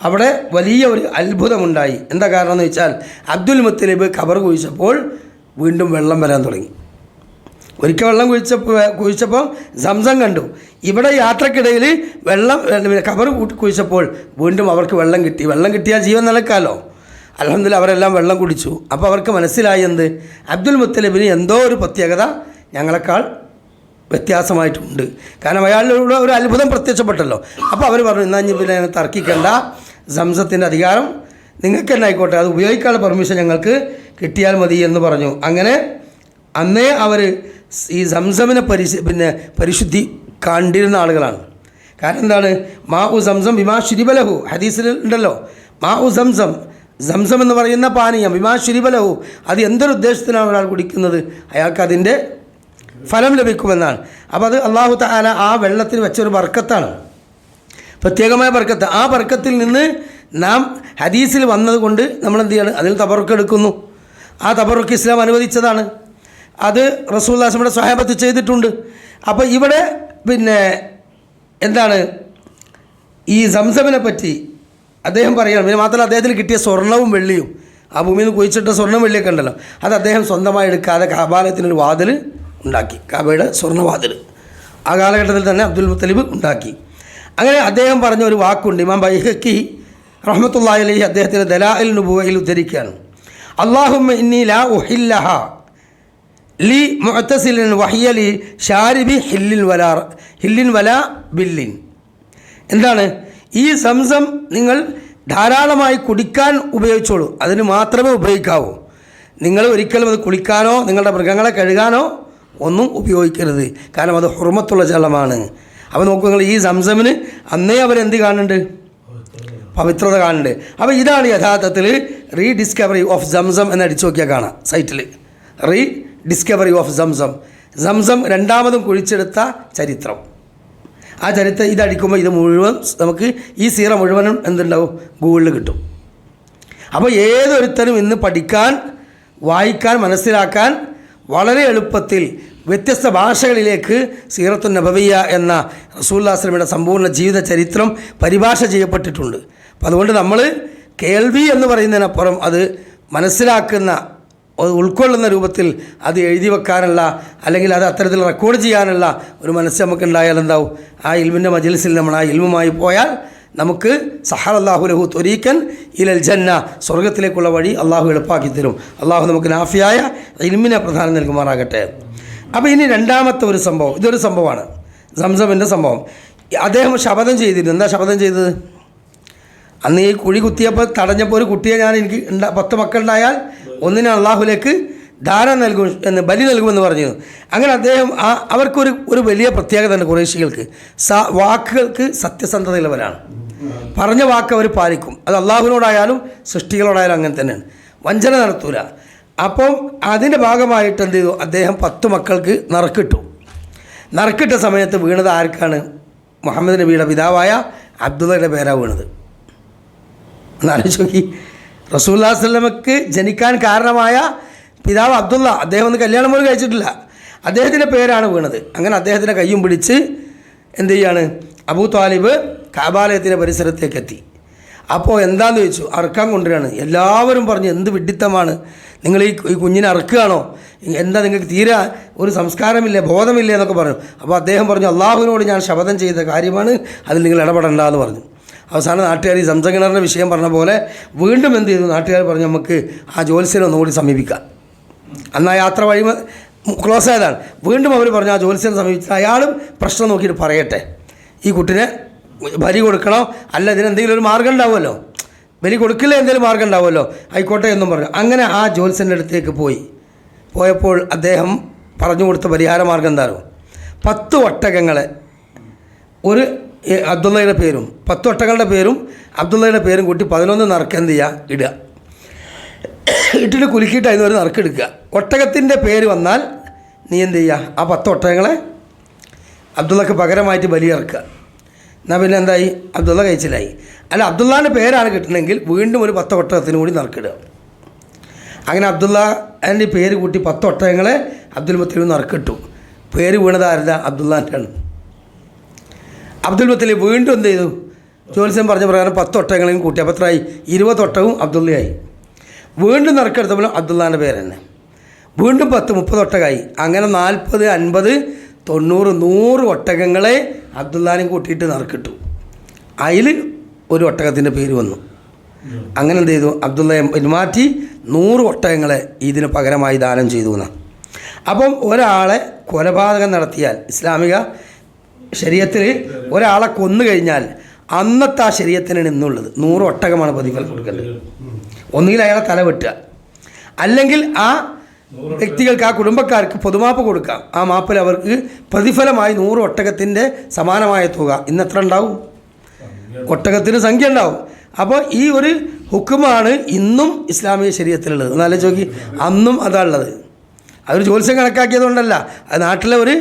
അവിടെ വലിയ ഒരു അത്ഭുതമുണ്ടായി. എന്താ കാരണം എന്ന് വെച്ചാൽ അബ്ദുൽ മുത്തലിബ് ഖബർ കുഴിച്ചപ്പോൾ വീണ്ടും വെള്ളം വരാൻ തുടങ്ങി. ഒരിക്കൽ വെള്ളം കുഴിച്ചപ്പോൾ സംസം കണ്ടു. ഇവിടെ യാത്രക്കിടയിൽ ഖബർ കുഴിച്ചപ്പോൾ വീണ്ടും അവർക്ക് വെള്ളം കിട്ടി. വെള്ളം കിട്ടിയാൽ ജീവൻ നിലക്കാലോ. അൽഹംദുലില്ലാഹ് അവരെല്ലാം വെള്ളം കുടിച്ചു. അപ്പോൾ അവർക്ക് മനസ്സിലായി എന്ത്, അബ്ദുൽ മുത്തലിബിന് എന്തോ ഒരു പ്രത്യേകത ഞങ്ങളെക്കാൾ വ്യത്യാസമായിട്ടുണ്ട്. കാരണം അയാളിലൂടെ ഒരു അത്ഭുതം പ്രത്യക്ഷപ്പെട്ടല്ലോ. അപ്പോൾ അവർ പറഞ്ഞു, എന്നാൽ പിന്നെ തർക്കിക്കേണ്ട, സംസത്തിൻ്റെ അധികാരം നിങ്ങൾക്ക് തന്നെ ആയിക്കോട്ടെ, അത് ഉപയോഗിക്കാനുള്ള പെർമിഷൻ ഞങ്ങൾക്ക് കിട്ടിയാൽ മതി എന്ന് പറഞ്ഞു. അങ്ങനെ അന്നേ അവർ ഈ സംസമിനെ പരിശുദ്ധി കണ്ടിരുന്ന ആളുകളാണ്. കാരണം എന്താണ്, മാ ഉ സംസം വിമാ ശുരിബലഹു, ഹദീസിൽ ഉണ്ടല്ലോ, മാ ഉ സംസം എന്ന് പറയുന്ന പാനീയം വിമാ ശുരിബലഹു, അത് എന്തൊരു ഉദ്ദേശത്തിനാണ് ഒരാൾ കുടിക്കുന്നത് അയാൾക്ക് അതിൻ്റെ ഫലം ലഭിക്കുമെന്നാണ്. അപ്പോൾ അത് അല്ലാഹു തആല ആ വെള്ളത്തിന് വെച്ചൊരു ബർക്കത്താണ്, പ്രത്യേകമായ ബർക്കത്ത്. ആ ബർക്കത്തിൽ നിന്ന് നാം ഹദീസിൽ വന്നതുകൊണ്ട് നമ്മൾ എന്ത് ചെയ്യാണ്, അതിൽ തബറുക്ക് എടുക്കുന്നു. ആ തബറുക്ക് ഇസ്ലാം അനുവദിച്ചതാണ്. അത് റസൂലുള്ളാഹി സ്വല്ലല്ലാഹു സ്വഹാബത്ത് ചെയ്തിട്ടുണ്ട്. അപ്പോൾ ഇവിടെ എന്താണ് ഈ സംസമിനെ പറ്റി അദ്ദേഹം പറയുകയാണ്. പിന്നെ മാത്രമല്ല അദ്ദേഹത്തിന് കിട്ടിയ സ്വർണവും വെള്ളിയും, ആ ഭൂമിയിൽ നിന്ന് കുഴിച്ചിട്ട സ്വർണ്ണം വെള്ളിയൊക്കെ ഉണ്ടല്ലോ, അത് അദ്ദേഹം സ്വന്തമായി എടുക്കാതെ കഅബാലയത്തിനൊരു വാതിൽ ഉണ്ടാക്കി, കഅബയുടെ സ്വർണ്ണവാതിൽ ആ കാലഘട്ടത്തിൽ തന്നെ അബ്ദുൽ മുത്തലിബ് ഉണ്ടാക്കി. അങ്ങനെ അദ്ദേഹം പറഞ്ഞ ഒരു വാക്കുണ്ട്, ഇമാം ബൈഹഖി റഹ്മത്തുള്ളാഹി അലൈഹി അദ്ദേഹത്തിൻ്റെ ദലാഇൽ നുബുവയിൽ ഉദ്ധരിക്കുകയാണ്. അല്ലാഹുമ്മ ഇന്നി ലാ ഉഹില്ലഹ ലി മുഅ്തസിലിൻ വഹിയ ലി ഷാരിബി ഹില്ലിൻ വലാ ബില്ലിൻ. എന്താണ്, ഈ സംസം നിങ്ങൾ ധാരാളമായി കുടിക്കാൻ ഉപയോഗിച്ചോളൂ, അതിന് മാത്രമേ ഉപയോഗിക്കാവൂ. നിങ്ങൾ ഒരിക്കലും അത് കുളിക്കാനോ നിങ്ങളുടെ മൃഗങ്ങളെ കഴുകാനോ ഒന്നും ഉപയോഗിക്കരുത്. കാരണം അത് ഹുർമത്തുള്ള ജലമാണ്. അപ്പോൾ നോക്കൂ, നിങ്ങൾ ഈ സംസമിന് അന്നേ അവരെന്ത് കാണുന്നുണ്ട്, പവിത്രത കാണുന്നുണ്ട്. അപ്പോൾ ഇതാണ് യഥാർത്ഥത്തിൽ റീഡിസ്കവറി ഓഫ് സംസം എന്ന് അടിച്ചു നോക്കിയാൽ കാണാം സൈറ്റിൽ. റീഡിസ്കവറി ഓഫ് സംസം രണ്ടാമതും കുഴിച്ചെടുത്ത ചരിത്രം. ആ ചരിത്രം ഇതടിക്കുമ്പോൾ ഇത് മുഴുവൻ നമുക്ക് ഈ സീറ മുഴുവനും എന്തുണ്ടാവും, ഗൂഗിളിൽ കിട്ടും. അപ്പോൾ ഏതൊരുത്തരും ഇന്ന് പഠിക്കാൻ, വായിക്കാൻ, മനസ്സിലാക്കാൻ വളരെ എളുപ്പത്തിൽ വ്യത്യസ്ത ഭാഷകളിലേക്ക് സീറത്തുൻ നബവിയ്യ എന്ന റസൂലുള്ളാഹി സ്വല്ലല്ലാഹു അലൈഹി വസല്ലമയുടെ സമ്പൂർണ്ണ ജീവിത ചരിത്രം പരിഭാഷ ചെയ്യപ്പെട്ടിട്ടുണ്ട്. അപ്പോൾ അതുകൊണ്ട് നമ്മൾ കേൾവി എന്ന് പറയുന്നതിനപ്പുറം അത് മനസ്സിലാക്കുന്ന, ഉൾക്കൊള്ളുന്ന രൂപത്തിൽ അത് എഴുതി വെക്കാനുള്ള, അല്ലെങ്കിൽ അത് അത്തരത്തിൽ റെക്കോർഡ് ചെയ്യാനുള്ള ഒരു മനസ്സ് നമുക്ക് ഉണ്ടായാൽ എന്താവും, ആ ഇൽമിൻ്റെ മജ്ലിസിൽ നമ്മൾ ആ ഇൽമുമായി പോയാൽ നമുക്ക് സഹറല്ലാഹു ലഹു ത്വരീക്കൻ ഇലൽ ജന്ന, സ്വർഗത്തിലേക്കുള്ള വഴി അള്ളാഹു എളുപ്പാക്കി തരും. അള്ളാഹു നമുക്ക് നാഫിയായ ഇൽമിനെ പ്രധാനം നൽകുമാറാകട്ടെ. അപ്പോൾ ഇനി രണ്ടാമത്തെ ഒരു സംഭവം, ഇതൊരു സംഭവമാണ് സംസമിൻ്റെ സംഭവം. അദ്ദേഹം ശപഥം ചെയ്തിരുന്നു. എന്താ ശപഥം ചെയ്തത്, അന്ന് ഈ കുഴി കുത്തിയപ്പോൾ തടഞ്ഞപ്പോൾ ഒരു കുട്ടിയെ എനിക്ക് 10 മക്കളുണ്ടായാൽ ഒന്നിനെ അള്ളാഹുലേക്ക് ദാനം നൽകും എന്ന്, ബലി നൽകുമെന്ന് പറഞ്ഞിരുന്നു. അങ്ങനെ അദ്ദേഹം അവർക്കൊരു വലിയ പ്രത്യേകത ഉണ്ട് ഖുറൈശികൾക്ക്, വാക്കുകൾക്ക് സത്യസന്ധതയുള്ളവരാണ്. പറഞ്ഞ വാക്ക് അവർ പാലിക്കും. അത് അള്ളാഹുവിനോടായാലും സൃഷ്ടികളോടായാലും അങ്ങനെ തന്നെയാണ്, വഞ്ചന നടത്തൂല. അപ്പം അതിൻ്റെ ഭാഗമായിട്ട് എന്ത് ചെയ്തു, അദ്ദേഹം 10 മക്കൾക്ക് നറുക്കിട്ട സമയത്ത് വീണത് ആർക്കാണ്, മുഹമ്മദ് നബിയുടെ പിതാവായ അബ്ദുള്ളയുടെ പേരാണ് വീണത്. എന്നാലോചിച്ച് നോക്കി, റസൂലുള്ളാഹി സ്വല്ലല്ലാഹു അലൈഹി വസല്ലമക്ക് ജനിക്കാൻ കാരണമായ പിതാവ് അബ്ദുള്ള, അദ്ദേഹം ഒന്ന് കല്യാണം പോലും കഴിച്ചിട്ടില്ല, അദ്ദേഹത്തിൻ്റെ പേരാണ് വീണത്. അങ്ങനെ അദ്ദേഹത്തിൻ്റെ കയ്യും പിടിച്ച് എന്ത് ചെയ്യാണ്, അബൂ ത്വാലിബ് കഅബാലയത്തിൻ്റെ പരിസരത്തേക്ക് എത്തി. അപ്പോൾ എന്താണെന്ന് ചോദിച്ചു, അറുക്കാൻ കൊണ്ടുവരികയാണ്. എല്ലാവരും പറഞ്ഞു, എന്ത് വിഡ്ഢിത്തമാണ്, നിങ്ങൾ ഈ കുഞ്ഞിനെ അറുക്കുകയാണോ, എന്താ നിങ്ങൾക്ക് തീരെ ഒരു സംസ്കാരമില്ലേ, ബോധമില്ലേ എന്നൊക്കെ പറഞ്ഞു. അപ്പോൾ അദ്ദേഹം പറഞ്ഞു, അള്ളാഹുവിനോട് ഞാൻ ശപഥം ചെയ്ത കാര്യമാണ്, അതിൽ നിങ്ങൾ ഇടപെടണ്ട എന്ന് പറഞ്ഞു. അവസാനം നാട്ടുകാർ ഈ സംസം കിണറിൻ്റെ വിഷയം പറഞ്ഞ പോലെ വീണ്ടും എന്ത് ചെയ്തു, നാട്ടുകാർ പറഞ്ഞു നമുക്ക് ആ ജ്യോത്സ്യനെ ഒന്നുകൂടി സമീപിക്കാം. അന്ന് ആ യാത്ര വഴി ക്ലോസ് ആയതാണ്. വീണ്ടും അവർ പറഞ്ഞു ആ ജ്യോത്സ്യനെ സമീപിച്ച് അയാളും പ്രശ്നം നോക്കിയിട്ട് പറയട്ടെ, ഈ കുട്ടിനെ ബലി കൊടുക്കണോ അല്ല ഇതിനെന്തെങ്കിലും ഒരു മാർഗ്ഗം ഉണ്ടാവുമല്ലോ, ബലി കൊടുക്കില്ല എന്തെങ്കിലും മാർഗ്ഗം ഉണ്ടാവുമല്ലോ, ആയിക്കോട്ടെ എന്നും പറഞ്ഞു. അങ്ങനെ ആ ജ്യോത്സ്യൻ്റെ അടുത്തേക്ക് പോയപ്പോൾ അദ്ദേഹം പറഞ്ഞു കൊടുത്ത പരിഹാര മാർഗ്ഗം എന്താണോ, 10 ഒട്ടകങ്ങളെ, ഒരു അബ്ദുള്ളയുടെ പേരും 10 ഒട്ടകളുടെ പേരും അബ്ദുള്ളയുടെ പേരും കൂട്ടി 11 നറുക്ക് എന്ത് ചെയ്യുക, ഇട്ടിട്ട് കുലുക്കിയിട്ട് അതിന് ഒരു നറുക്കെടുക്കുക. ഒട്ടകത്തിൻ്റെ പേര് വന്നാൽ നീ എന്ത് ചെയ്യുക, ആ 10 ഒട്ടകങ്ങളെ അബ്ദുള്ളക്ക് പകരമായിട്ട് ബലിയിറക്കുക. എന്നാൽ പിന്നെ എന്തായി? അബ്ദുള്ള കഴിച്ചിലായി. അല്ല, അബ്ദുള്ളാൻ്റെ പേരാണ് കിട്ടണമെങ്കിൽ വീണ്ടും ഒരു 10 ഒട്ടകത്തിന് കൂടി നറുക്കിടുക. അങ്ങനെ അബ്ദുള്ള അതിൻ്റെ പേര് കൂട്ടി 10 ഒട്ടകങ്ങളെ അബ്ദുൽ മുത്തലിബ് നറുക്കിട്ടു. പേര് വീണത് ആരുടെ? അബ്ദുള്ളാൻ്റെ ആണ്. അബ്ദുൽ മുത്തലിബ് വീണ്ടും എന്ത് ചെയ്തു? ജ്യോത്സ്യം പറഞ്ഞ പ്രകാരം 10 ഒട്ടകങ്ങളെയും കൂട്ടി. അപ്പോൾ എത്രയായി? 20 ഒട്ടകവും അബ്ദുള്ളയായി. വീണ്ടും നറുക്കെടുത്തപ്പോൾ അബ്ദുള്ളാൻ്റെ പേര് തന്നെ. വീണ്ടും 10, 30 ഒട്ടകമായി. അങ്ങനെ 40, 50, 90, 100 ഒട്ടകങ്ങളെ അബ്ദുള്ളാനെയും കൂട്ടിയിട്ട് നറുക്കിട്ടു. അതിൽ ഒരു ഒട്ടകത്തിൻ്റെ പേര് വന്നു. അങ്ങനെ എന്ത് ചെയ്തു? അബ്ദുള്ളയെ പിന്മാറ്റി 100 ഒട്ടകങ്ങളെ ഇതിന് പകരമായി ദാനം ചെയ്തു എന്നാണ്. അപ്പം ഒരാളെ കൊലപാതകം നടത്തിയാൽ ഇസ്ലാമിക ശരീഅത്തിൽ ഒരാളെ കൊന്നു കഴിഞ്ഞാൽ അന്നത്തെ ആ ശരീഅത്തിനാണ് ഇന്നുള്ളത് 100 ഒട്ടകമാണ് പ്രതിഫലം കൊടുക്കേണ്ടത്. ഒന്നുകിൽ അയാളെ തല വെട്ടുക, അല്ലെങ്കിൽ ആ വ്യക്തികൾക്ക്, ആ കുടുംബക്കാർക്ക് പൊതുമാപ്പ് കൊടുക്കാം. ആ മാപ്പിൽ അവർക്ക് പ്രതിഫലമായി 100 ഒട്ടകത്തിൻ്റെ സമാനമായ തുക. ഇന്ന് എത്ര ഉണ്ടാവും? ഒട്ടകത്തിന് സംഖ്യ ഉണ്ടാവും. അപ്പോൾ ഈ ഒരു ഹുക്കുമാണ് ഇന്നും ഇസ്ലാമിക ശരീഅത്തിലുള്ളത്. എന്നാലും ചോദിക്കി, അന്നും അതാണുള്ളത്. അതൊരു ജ്യോത്സ്യം കണക്കാക്കിയത് കൊണ്ടല്ല, അത് നാട്ടിലെ ഒരു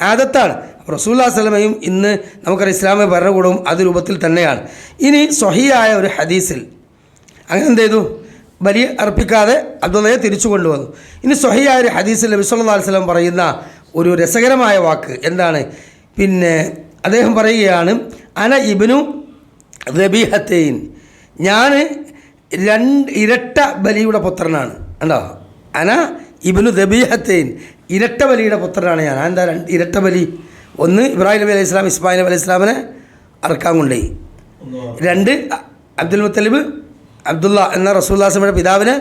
ആദത്താണ്. റസൂലുള്ളാഹി സ്വല്ലല്ലാഹു അലൈഹി വസല്ലമയും ഇന്ന് നമുക്കറിയാം ഇസ്ലാമിക ഭരണകൂടവും അത് രൂപത്തിൽ തന്നെയാണ്. ഇനി സ്വഹീഹായ ഒരു ഹദീസിൽ അങ്ങനെ എന്ത് ചെയ്തു? ബലി അർപ്പിക്കാതെ അബ്ദുള്ളയെ തിരിച്ചു കൊണ്ടുവന്നു. ഇനി സ്വഹീഹായ ഒരു ഹദീസിൽ നബി സല്ലല്ലാഹു അലൈഹി വസല്ലം പറയുന്ന ഒരു രസകരമായ വാക്ക് എന്താണ്? പിന്നെ അദ്ദേഹം പറയുകയാണ്, അന ഇബ്നു ദബീഹത്തൈൻ, ഞാൻ 2 ഇരട്ട ബലിയുടെ പുത്രനാണ്. കണ്ടോ? അന ഇബ്നു ദബീഹത്തൈൻ, ഇരട്ട ബലിയുടെ പുത്രനാണ് ഞാൻ. എന്താ ഇരട്ട ബലി? ഒന്ന്, ഇബ്രാഹിം നബി അലൈഹി ഇസ്ലാം ഇസ്മായിൽ നബി അലൈഹി ഇസ്ലാമിനെ അറക്കാൻ കൊണ്ടുപോയി. 2, അബ്ദുൽ മുത്തലിബ് അബ്ദുള്ള എന്ന റസൂലുള്ളാഹി സ്വല്ലല്ലാഹു അലൈഹി വസല്ലമയുടെ പിതാവിനെ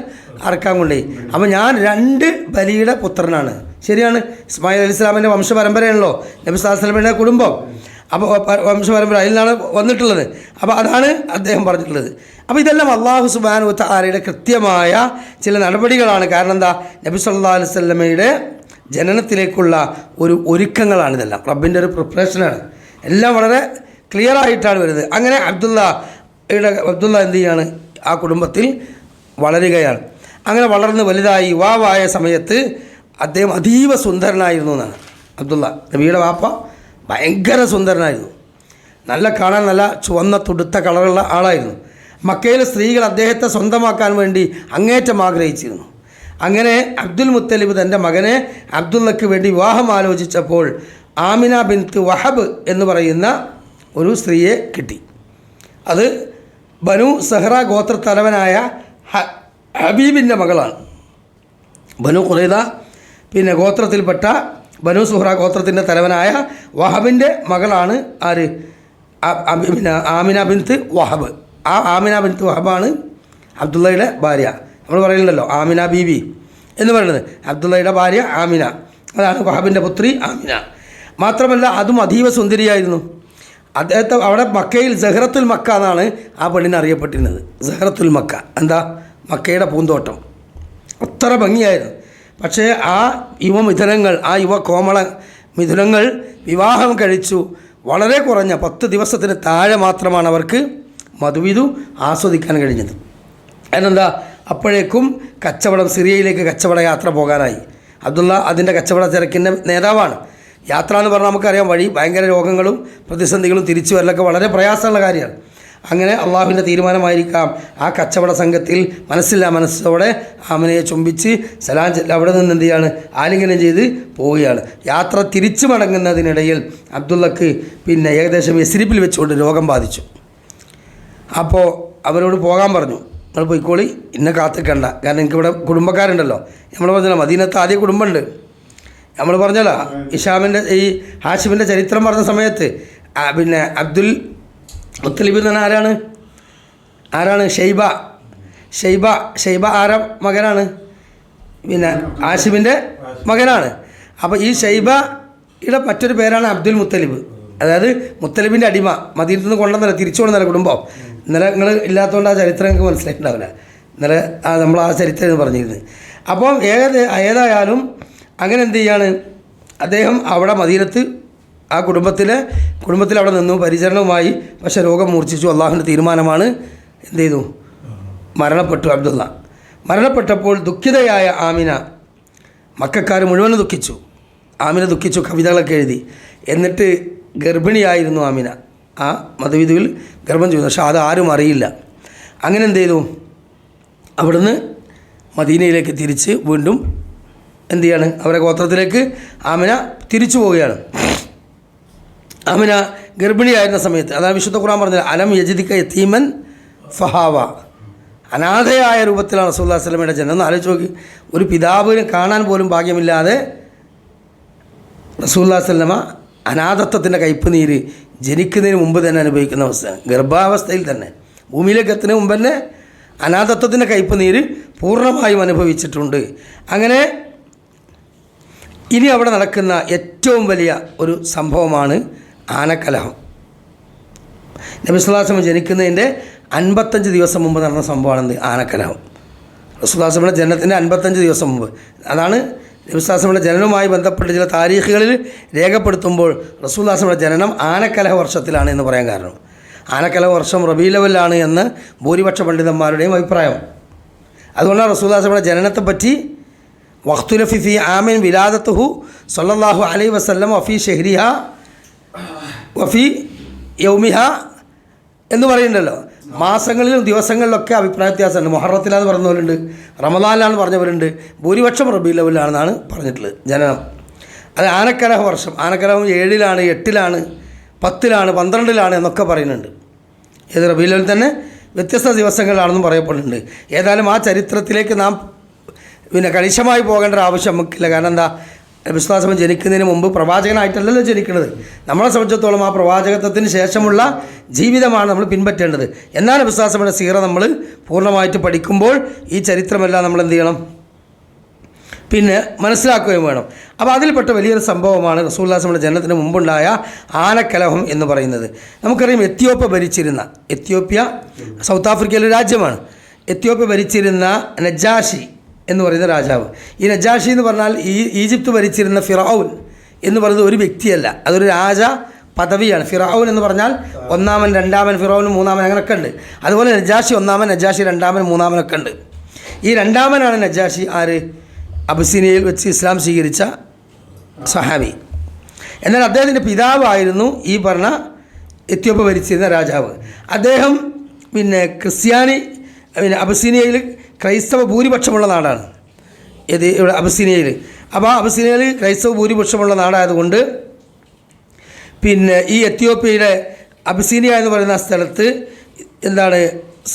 അറക്കാൻ കൊണ്ടുപോയി. അപ്പോൾ ഞാൻ 2 ബലിയുടെ പുത്രനാണ്. ശരിയാണ്, ഇസ്മായിൽ അലൈഹി ഇസ്ലാമിൻ്റെ വംശപരമ്പരയാണല്ലോ നബി സല്ലല്ലാഹു അലൈഹി വസല്ലമയുടെ കുടുംബം. അപ്പോൾ വംശപരമ്പര അതിൽ നിന്നാണ് വന്നിട്ടുള്ളത്. അപ്പോൾ അതാണ് അദ്ദേഹം പറഞ്ഞിട്ടുള്ളത്. അപ്പോൾ ഇതെല്ലാം അല്ലാഹു സുബ്ഹാനഹു വ തആലയുടെ കൃത്യമായ ചില നടപടികളാണ്. കാരണം എന്താ? നബി സല്ലല്ലാഹു അലൈഹി വസല്ലമയുടെ ജനനത്തിലേക്കുള്ള ഒരു ഒരുക്കങ്ങളാണിതെല്ലാം. റബ്ബിൻ്റെ ഒരു പ്രിപ്പറേഷനാണ്. എല്ലാം വളരെ ക്ലിയർ ആയിട്ടാണ് വരുന്നത്. അങ്ങനെ അബ്ദുള്ള എന്ത് ചെയ്യാണ്? ആ കുടുംബത്തിൽ വളരുകയാണ്. അങ്ങനെ വളർന്ന് വലുതായി യുവാവായ സമയത്ത് അദ്ദേഹം അതീവ സുന്ദരനായിരുന്നു എന്നാണ്. അബ്ദുള്ള നബിയുടെ വാപ്പ ഭയങ്കര സുന്ദരനായിരുന്നു. നല്ല കാണാൻ നല്ല ചുവന്ന തുടുത്ത കളറുള്ള ആളായിരുന്നു. മക്കയിലെ സ്ത്രീകൾ അദ്ദേഹത്തെ സ്വന്തമാക്കാൻ വേണ്ടി അങ്ങേറ്റം ആഗ്രഹിച്ചിരുന്നു. അങ്ങനെ അബ്ദുൽ മുത്തലിബ് തൻ്റെ മകനെ അബ്ദുള്ളക്ക് വേണ്ടി വിവാഹം ആലോചിച്ചപ്പോൾ ആമിന ബിൻത്ത് വഹബ് എന്ന് പറയുന്ന ഒരു സ്ത്രീയെ കിട്ടി. അത് ബനു സഹ്റ ഗോത്രത്തലവനായ ഹബീബിൻ്റെ മകളാണ്. ബനു ഖുറൈദ പിന്നെ ഗോത്രത്തിൽപ്പെട്ട ബനു സുഹ്റ ഗോത്രത്തിൻ്റെ തലവനായ വഹബിൻ്റെ മകളാണ് ആര്? പിന്നെ ആമിന ബിൻത്ത് വഹബ്. ആ ആമിന ബിൻത്ത് വഹബാണ് അബ്ദുള്ളയുടെ ഭാര്യ. നമ്മൾ പറയുന്നുണ്ടല്ലോ ആമിന ബീബി എന്ന് പറയുന്നത്. അബ്ദുള്ളയുടെ ഭാര്യ ആമിന, അതാണ് വഹബിൻ്റെ പുത്രി ആമിന. മാത്രമല്ല അതും അതീവ സുന്ദരിയായിരുന്നു. അദ്ദേഹത്തെ അവിടെ മക്കയിൽ സഹ്റത്തുൽ മക്ക എന്നാണ് ആ പെണ്ണിനെ അറിയപ്പെട്ടിരുന്നത്. സഹ്റത്തുൽ മക്ക എന്താ? മക്കയുടെ പൂന്തോട്ടം. അത്ര ഭംഗിയായിരുന്നു. പക്ഷേ ആ യുവമിഥുനങ്ങൾ, ആ യുവ കോമള മിഥുനങ്ങൾ വിവാഹം കഴിച്ചു. വളരെ കുറഞ്ഞ 10 ദിവസത്തിന് താഴെ മാത്രമാണ് അവർക്ക് മധുവിധു ആസ്വദിക്കാൻ കഴിഞ്ഞത്. അതിനെന്താ? അപ്പോഴേക്കും കച്ചവടം, സിറിയയിലേക്ക് കച്ചവട യാത്ര പോകാനായി. അബ്ദുള്ള അതിൻ്റെ കച്ചവട തിരക്കിൻ്റെ നേതാവാണ്. യാത്ര എന്ന് പറഞ്ഞാൽ നമുക്കറിയാം, വഴി ഭയങ്കര രോഗങ്ങളും പ്രതിസന്ധികളും തിരിച്ചു വരലൊക്കെ വളരെ പ്രയാസമുള്ള കാര്യമാണ്. അങ്ങനെ അള്ളാഹുവിൻ്റെ തീരുമാനമായിരിക്കാം ആ കച്ചവട സംഘത്തിൽ മനസ്സോടെ ആമിനയെ ചുംബിച്ച് സലാം ചെല്ലി അവിടെ നിന്ന് എന്ത് ചെയ്യാണ്? ആലിംഗനം ചെയ്ത് പോവുകയാണ്. യാത്ര തിരിച്ചു മടങ്ങുന്നതിനിടയിൽ അബ്ദുള്ളക്ക് പിന്നെ ഏകദേശം യസ്രിബിൽ വെച്ചുകൊണ്ട് രോഗം ബാധിച്ചു. അപ്പോൾ അവരോട് പോകാൻ പറഞ്ഞു. നിങ്ങൾ പോയിക്കോളി, ഇന്നെ കാത്തിക്കണ്ട, കാരണം എനിക്കിവിടെ കുടുംബക്കാരുണ്ടല്ലോ. നമ്മൾ പറഞ്ഞല്ലോ മദീനത്ത് ആദ്യ കുടുംബമുണ്ട്. നമ്മൾ പറഞ്ഞല്ലോ ഇഷാമിൻ്റെ ഈ ഹാഷിമിൻ്റെ ചരിത്രം പറഞ്ഞ സമയത്ത് പിന്നെ അബ്ദുൽ മുത്തലിബ് എന്ന് പറഞ്ഞാൽ ആരാണ്? ഷെയ്ബ ആരാ മകനാണ്? പിന്നെ ഹാഷിമിൻ്റെ മകനാണ്. അപ്പോൾ ഈ ഷെയ്ബയുടെ മറ്റൊരു പേരാണ് അബ്ദുൽ മുത്തലിബ്. അതായത് മുത്തലിബിൻ്റെ അടിമ. മദീനത്ത് നിന്ന് കൊണ്ടുവന്നല്ല, തിരിച്ചു കൊണ്ടുവന്നല്ല കുടുംബം. ഇന്നലെ നിങ്ങൾ ഇല്ലാത്തതുകൊണ്ട് ആ ചരിത്രം നിങ്ങൾക്ക് മനസ്സിലായിട്ടുണ്ടാവില്ല. ഇന്നലെ നമ്മൾ ആ ചരിത്രം എന്ന് പറഞ്ഞിരുന്നത്. അപ്പം ഏതായാലും അങ്ങനെ എന്ത് ചെയ്യാണ്? അദ്ദേഹം അവിടെ മദീനത്ത് ആ കുടുംബത്തിൽ അവിടെ നിന്നു പരിചരണവുമായി. പക്ഷേ രോഗം മൂർച്ഛിച്ചു. അള്ളാഹുവിൻ്റെ തീരുമാനമാണ്. എന്ത് ചെയ്തു? മരണപ്പെട്ടു അബ്ദുള്ള. മരണപ്പെട്ടപ്പോൾ ദുഃഖിതയായ ആമിന, മക്കക്കാർ മുഴുവനും ദുഃഖിച്ചു. ആമിന ദുഃഖിച്ചു, കവിതകളൊക്കെ എഴുതി. എന്നിട്ട് ഗർഭിണിയായിരുന്നു ആമിന. ആ മതവിധുവിൽ ഗർഭം ചെയ്യുന്നു, പക്ഷെ അത് ആരും അറിയില്ല. അങ്ങനെ എന്ത് ചെയ്തു, അവിടുന്ന് മദീനയിലേക്ക് തിരിച്ച് വീണ്ടും എന്ത് ചെയ്യാണ്, അവരുടെ ഗോത്രത്തിലേക്ക് ആമിന തിരിച്ചു പോവുകയാണ്. ആമിന ഗർഭിണിയായിരുന്ന സമയത്ത്, അതാണ് വിശുദ്ധ ഖുർആൻ പറഞ്ഞത്, അലം യജിദിക യതീമൻ ഫഹാവ, അനാഥയായ രൂപത്തിലാണ് റസൂലുള്ളാഹി സ്വല്ലല്ലാഹു അലൈഹി വസല്ലമയുടെ ജനനം. ഒന്ന് ആലോചിച്ച് നോക്കി, ഒരു പിതാവിന് കാണാൻ പോലും ഭാഗ്യമില്ലാതെ റസൂലുള്ളാഹി സ്വല്ലല്ലാഹു അലൈഹി വസല്ലമ അനാഥത്വത്തിൻ്റെ കയ്പ് നീര് ജനിക്കുന്നതിന് മുമ്പ് തന്നെ അനുഭവിക്കുന്ന അവസ്ഥ, ഗർഭാവസ്ഥയിൽ തന്നെ ഭൂമിയിലേക്ക് എത്തുന്നതിന് മുമ്പ് തന്നെ അനാഥത്വത്തിൻ്റെ കയ്പ് നീര് പൂർണ്ണമായും അനുഭവിച്ചിട്ടുണ്ട്. അങ്ങനെ ഇനി അവിടെ നടക്കുന്ന ഏറ്റവും വലിയ ഒരു സംഭവമാണ് ആനക്കലഹം. നബി സല്ലല്ലാഹു അലൈഹി വസല്ലം ജനിക്കുന്നതിൻ്റെ 55 ദിവസം മുമ്പ് നടന്ന സംഭവമാണെന്ത്, ആനക്കലഹം. റസൂലുള്ളാഹി സ്വല്ലല്ലാഹു അലൈഹി വസല്ലം ജനനത്തിൻ്റെ 55 ദിവസം മുമ്പ്. അതാണ് നബി സല്ലല്ലാഹു അലൈഹി വസല്ലം ജനനവുമായി ബന്ധപ്പെട്ട് ചില താരീഖുകളിൽ രേഖപ്പെടുത്തുമ്പോൾ റസൂലുള്ളാഹി സ്വല്ലല്ലാഹു അലൈഹി വസല്ലം ജനനം ആനക്കലഹ വർഷത്തിലാണ് എന്ന് പറയാൻ കാരണം, ആനക്കലഹ വർഷം റബീഉൽ അവ്വലാണ് എന്ന് ഭൂരിപക്ഷ പണ്ഡിതന്മാരുടെയും അഭിപ്രായം. അതുകൊണ്ടാണ് റസൂലുള്ളാഹി സ്വല്ലല്ലാഹു അലൈഹി വസല്ലം ജനനത്തെപ്പറ്റി വഖ്തുലഫി ഫീ ആമിൻ വിലാദത്തുഹു സ്വല്ലല്ലാഹു അലൈഹി വസല്ലം വഫീ ഷഹ്രിഹ വഫീ യൗമിഹ എന്ന് പറയുന്നുണ്ടല്ലോ. മാസങ്ങളിലും ദിവസങ്ങളിലൊക്കെ അഭിപ്രായ വ്യത്യാസമുണ്ട്. മുഹറത്തിലാന്ന് പറഞ്ഞവരുണ്ട്, റമദാനിലാണെന്ന് പറഞ്ഞവരുണ്ട്, ഭൂരിപക്ഷം റബീഉൽ അവ്വലിലാണെന്നാണ് പറഞ്ഞിട്ടുള്ളത് ജനനം. അത് ആനക്കലഹ വർഷം, ആനക്കലഹം 7-ലാണ്, 8-ലാണ്, 10-ലാണ്, 12-ലാണ് എന്നൊക്കെ പറയുന്നുണ്ട്. ഏത് റബീഉൽ അവ്വൽ തന്നെ വ്യത്യസ്ത ദിവസങ്ങളിലാണെന്നും പറയപ്പെടുന്നുണ്ട്. ഏതായാലും ആ ചരിത്രത്തിലേക്ക് നാം കണിശമായി പോകേണ്ട ഒരു ആവശ്യം നമുക്കില്ല. കാരണം എന്താ, വിശ്വാസം ജനിക്കുന്നതിന് മുമ്പ് പ്രവാചകനായിട്ടല്ലല്ലോ ജനിക്കുന്നത്. നമ്മളെ സംബന്ധിച്ചിടത്തോളം ആ പ്രവാചകത്വത്തിന് ശേഷമുള്ള ജീവിതമാണ് നമ്മൾ പിൻപറ്റേണ്ടത്. എന്നാൽ വിശ്വാസമുള്ള സീറ നമ്മൾ പൂർണ്ണമായിട്ട് പഠിക്കുമ്പോൾ ഈ ചരിത്രമെല്ലാം നമ്മൾ എന്ത് ചെയ്യണം, പിന്നെ മനസ്സിലാക്കുകയും വേണം. അപ്പോൾ അതിൽപ്പെട്ട വലിയൊരു സംഭവമാണ് റസൂലുള്ളാഹി സ്വല്ലല്ലാഹു അലൈഹി വസല്ലം ജനനത്തിന് മുമ്പുണ്ടായ ആനക്കലഹം എന്ന് പറയുന്നത്. നമുക്കറിയാം, എത്യോപ്യ സൗത്ത് ആഫ്രിക്കയിലെ രാജ്യമാണ്. എത്യോപ്യ ഭരിച്ചിരുന്ന നജാഷി എന്ന് പറയുന്ന രാജാവ്. ഈ നജാഷി എന്ന് പറഞ്ഞാൽ ഈജിപ്ത് ഭരിച്ചിരുന്ന ഫിറഔൻ എന്ന് പറയുന്നത് ഒരു വ്യക്തിയല്ല, അതൊരു രാജ പദവിയാണ്. ഫിറഔൻ എന്ന് പറഞ്ഞാൽ ഒന്നാമൻ, രണ്ടാമൻ, ഫിറഔൻ മൂന്നാമൻ, അങ്ങനെയൊക്കെ ഉണ്ട്. അതുപോലെ നജാഷി ഒന്നാമൻ, നജാഷി രണ്ടാമൻ, മൂന്നാമനൊക്കെ ഉണ്ട്. ഈ രണ്ടാമനാണ് നജാഷി. ആര്? അബിസീനിയയിൽ വെച്ച് ഇസ്ലാം സ്വീകരിച്ച സഹാബി. എന്നാൽ അദ്ദേഹത്തിൻ്റെ പിതാവായിരുന്നു ഈ പറഞ്ഞ എത്യോപ്യ ഭരിച്ചിരുന്ന രാജാവ്. അദ്ദേഹം അബിസീനിയയിൽ ക്രൈസ്തവ ഭൂരിപക്ഷമുള്ള നാടാണ്. ഇവിടെ അബിസീനിയയിൽ. അപ്പോൾ ആ അബിസീനിയയിൽ ക്രൈസ്തവ ഭൂരിപക്ഷമുള്ള നാടായതുകൊണ്ട് ഈ എത്യോപ്യയുടെ അബിസീനിയ എന്ന് പറയുന്ന സ്ഥലത്ത്